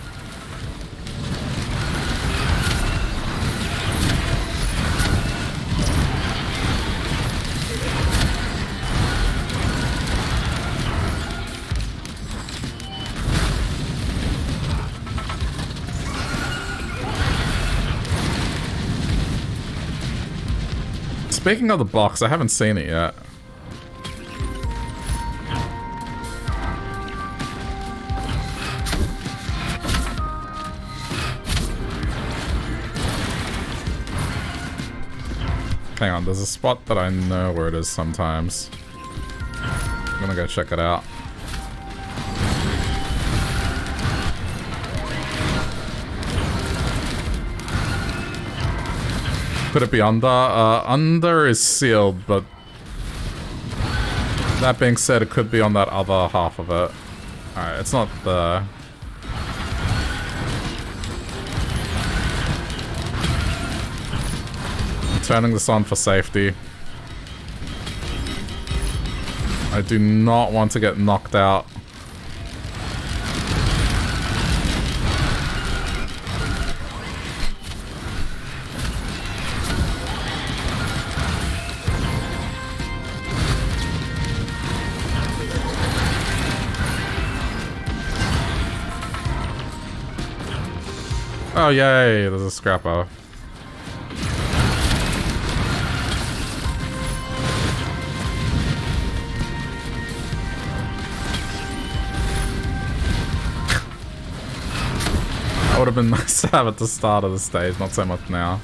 Speaking of the box, I haven't seen it yet. Hang on, there's a spot that I know where it is sometimes. I'm gonna go check it out. Could it be under? Under is sealed, but that being said, it could be on that other half of it. Alright, it's not there. I'm turning this on for safety. I do not want to get knocked out. Oh, yay, there's a scrapper. That would have been nice to have at the start of the stage, not so much now.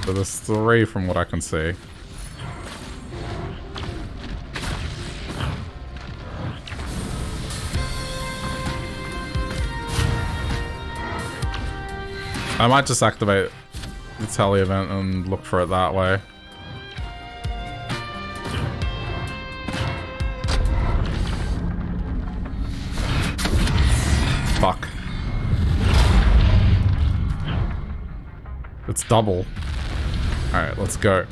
There's 3 from what I can see. I might just activate the tele event and look for it that way. Fuck. It's double. Alright, let's go.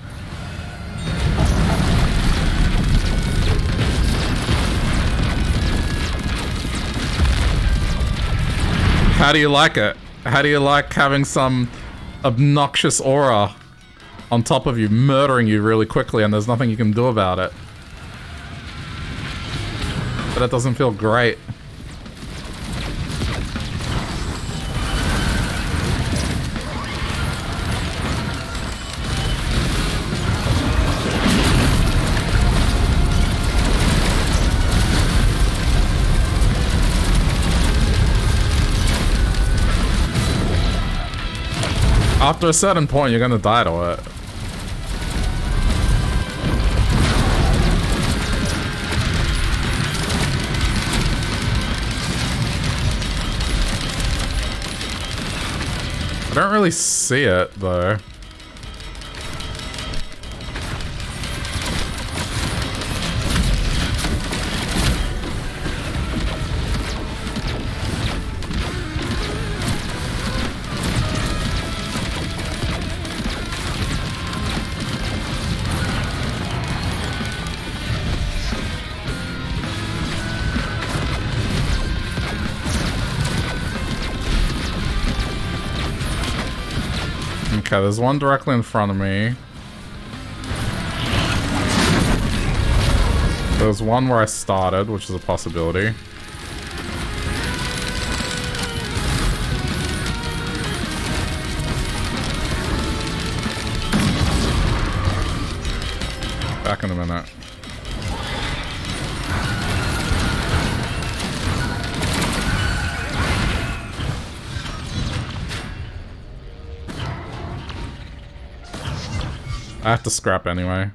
How do you like it? How do you like having some obnoxious aura on top of you, murdering you really quickly, and there's nothing you can do about it? But it doesn't feel great. After a certain point, you're gonna die to it. I don't really see it, though. Okay, there's one directly in front of me. There's one where I started, which is a possibility. Back in a minute. I have to scrap anyway.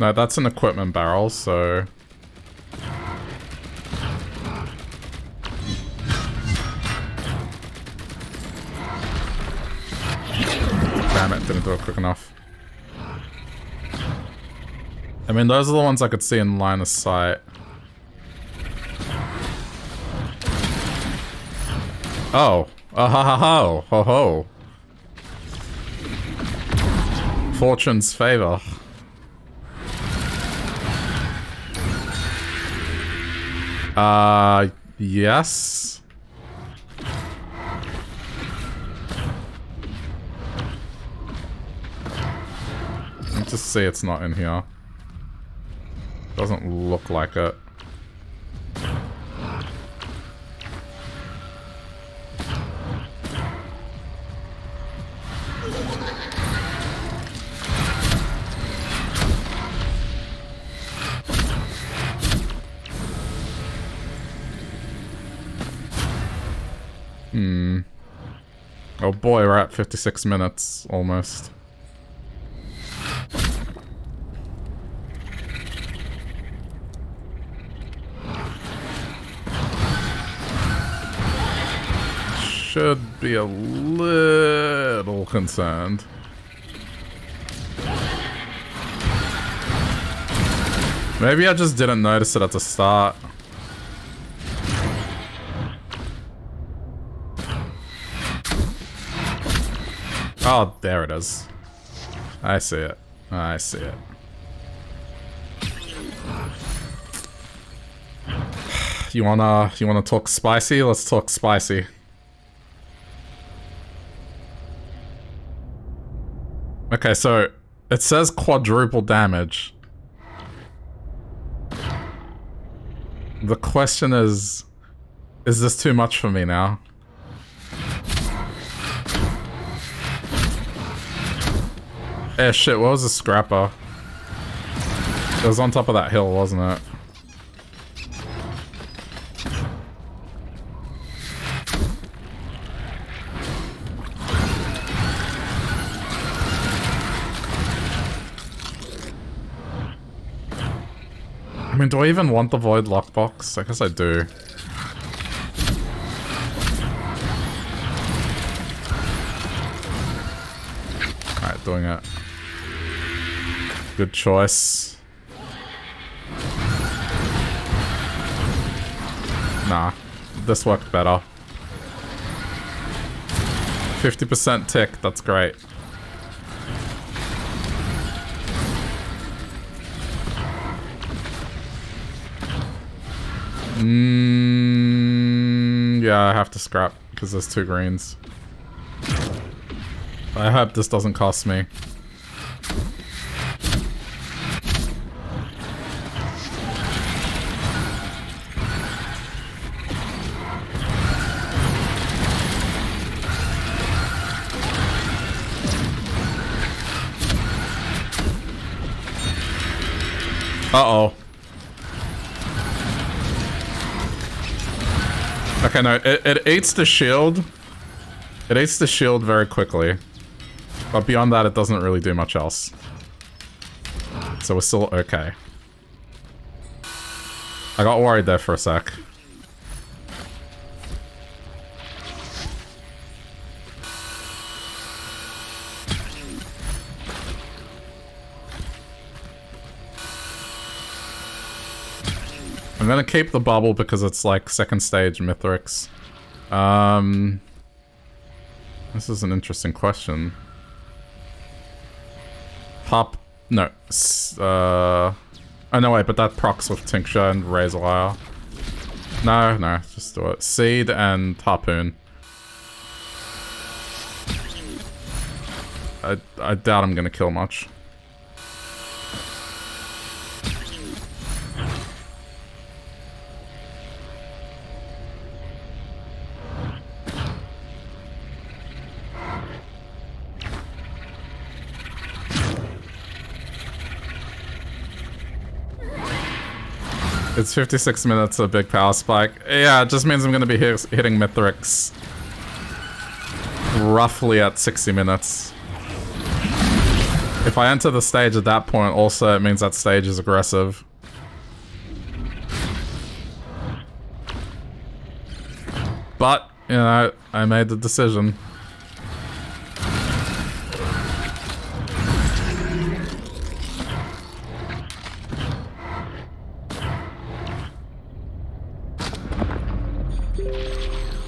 No, that's an equipment barrel, so... Damn it, didn't do it quick enough. I mean, those are the ones I could see in line of sight. Oh. Oh, ha ha ho. Ho ho. Fortune's favor. Yes. Let's just see it's not in here. Doesn't look like it. Oh boy, we're at 56 minutes, almost. Should be a little concerned. Maybe I just didn't notice it at the start. Oh, there it is. I see it. I see it. You wanna talk spicy? Let's talk spicy. Okay, so it says quadruple damage. The question is this too much for me now? Eh, shit, what was the scrapper? It was on top of that hill, wasn't it? I mean, do I even want the void lockbox? I guess I do. Alright, doing it. Good choice. Nah, this worked better. 50% tick, that's great. Yeah, I have to scrap because there's 2 greens. I hope this doesn't cost me. Uh-oh. Okay, no, it eats the shield. It eats the shield very quickly. But beyond that, it doesn't really do much else. So we're still okay. I got worried there for a sec. I'm gonna keep the bubble because it's like second stage Mithrix. This is an interesting question. Pop... No. Oh no wait, but that procs with Tincture and Razor Wire. No, just do it. Seed and Harpoon. I doubt I'm gonna kill much. It's 56 minutes, a big power spike. Yeah, it just means I'm gonna be hitting Mithrix roughly at 60 minutes. If I enter the stage at that point, also it means that stage is aggressive. But, you know, I made the decision.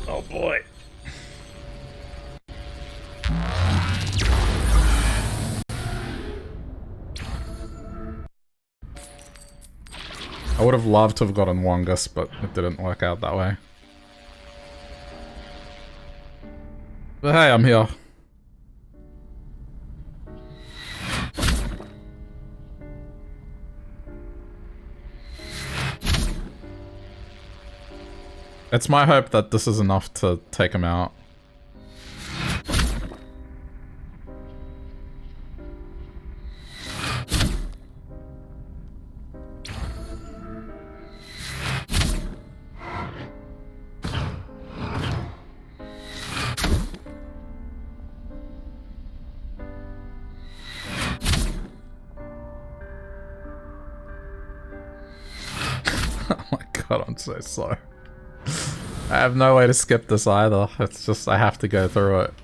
Oh boy. I would have loved to have gotten Wongus, but it didn't work out that way. But hey, I'm here. It's my hope that this is enough to take him out. Oh my god, I'm so slow. I have no way to skip this either. It's just, I have to go through it.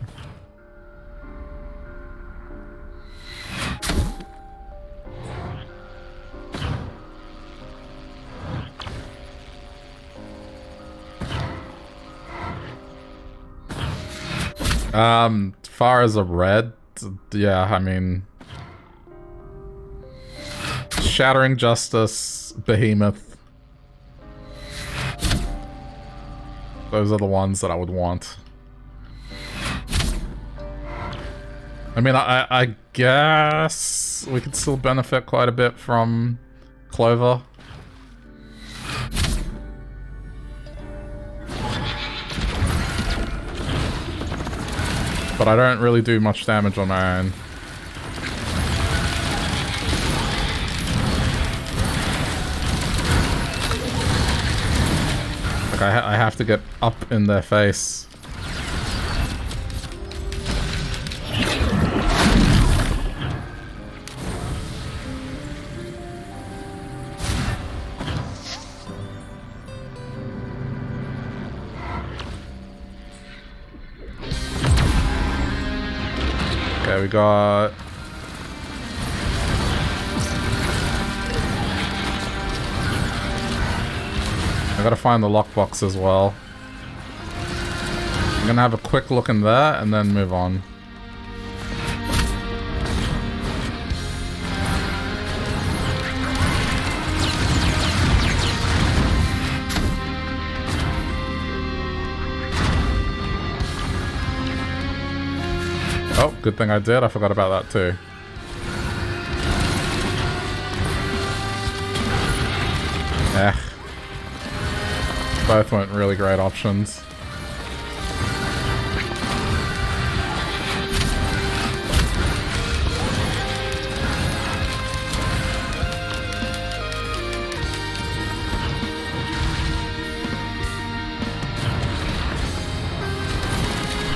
Far as a red, yeah, I mean... Shattering Justice, Behemoth. Those are the ones that I would want. I mean, I guess we could still benefit quite a bit from Clover. But I don't really do much damage on my own. Like, I have to get up in their face. Okay, we got... I gotta find the lockbox as well. I'm gonna have a quick look in there and then move on. Oh, good thing I did. I forgot about that too. Both weren't really great options.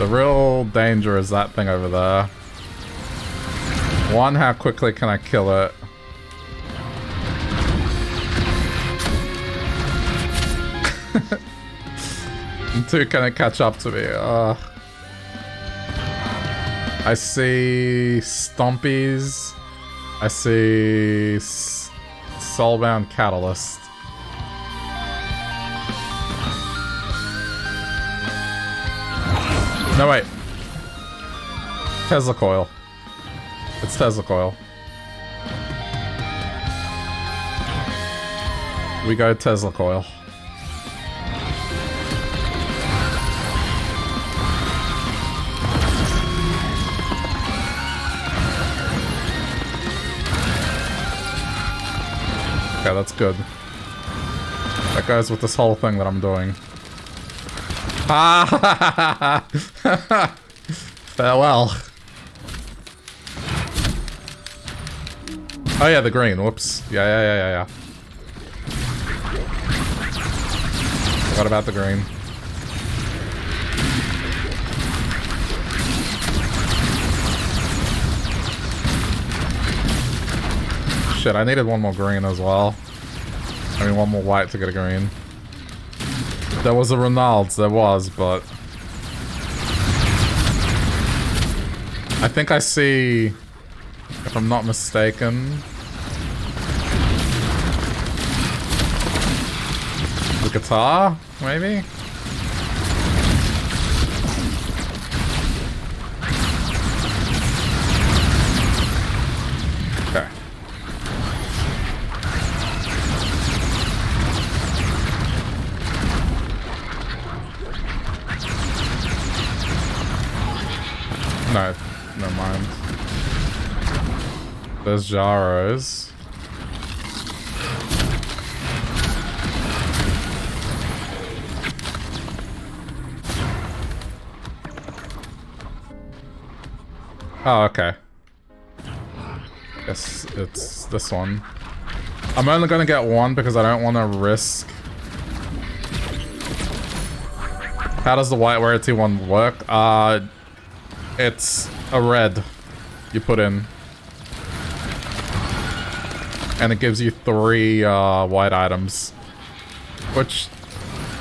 The real danger is that thing over there. One, how quickly can I kill it? And two, can it catch up to me? I see Stompies. I see Soulbound Catalyst. No, wait. Tesla Coil. It's Tesla Coil. We go Tesla Coil. Okay, that's good. That goes with this whole thing that I'm doing. Ah! Farewell. Oh yeah, the green. Whoops. Yeah. Forgot about the green. Shit, I needed one more green as well. I mean, one more white to get a green. There was a Ronalds, there was, but... I think I see... If I'm not mistaken... The guitar, maybe? Okay. No, never mind. There's Jaros. Oh, okay. Guess it's this one. I'm only gonna get one because I don't want to risk. How does the white rarity one work? It's a red you put in. And it gives you 3 white items. Which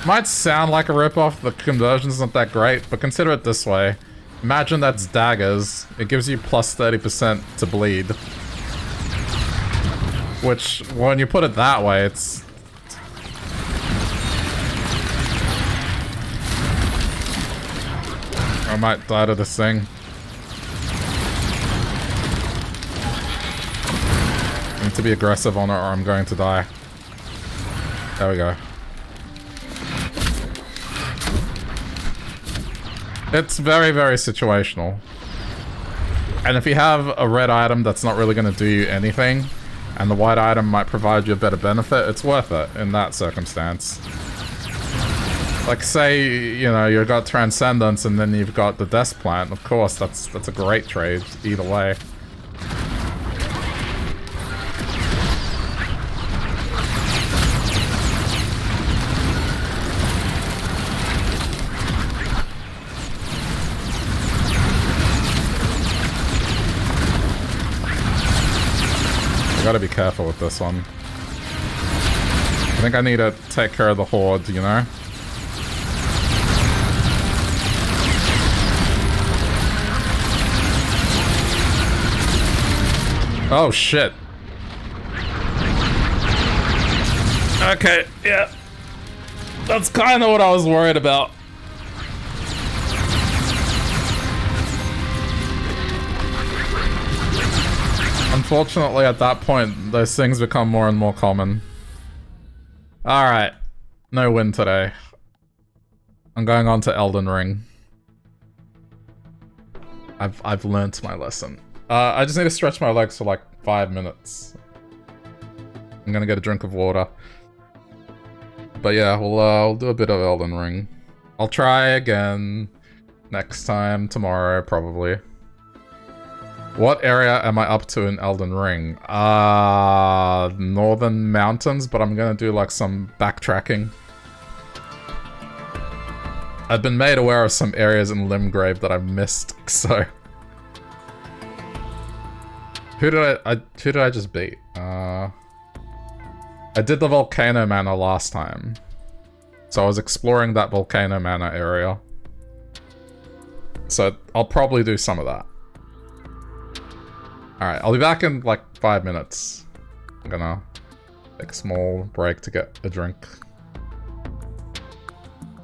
might sound like a ripoff, the conversion's not that great, but consider it this way. Imagine that's daggers. It gives you plus 30% to bleed. Which, when you put it that way, it's... I might die to this thing. I need to be aggressive on it or I'm going to die. There we go. It's very, very situational. And if you have a red item that's not really going to do you anything, and the white item might provide you a better benefit, it's worth it in that circumstance. Like, say, you know, you've got Transcendence and then you've got the Death Plant. Of course, that's a great trade, either way. I gotta be careful with this one. I think I need to take care of the horde, you know? Oh, shit. Okay, yeah. That's kind of what I was worried about. Unfortunately, at that point, those things become more and more common. Alright. No win today. I'm going on to Elden Ring. I've learnt my lesson. I just need to stretch my legs for like 5 minutes. I'm gonna get a drink of water. But yeah, we'll do a bit of Elden Ring. I'll try again next time, tomorrow, probably. What area am I up to in Elden Ring? Northern Mountains, but I'm gonna do like some backtracking. I've been made aware of some areas in Limgrave that I've missed, so... Who did I just beat? I did the Volcano Manor last time. So I was exploring that Volcano Manor area. So I'll probably do some of that. Alright, I'll be back in like 5 minutes. I'm gonna take a small break to get a drink.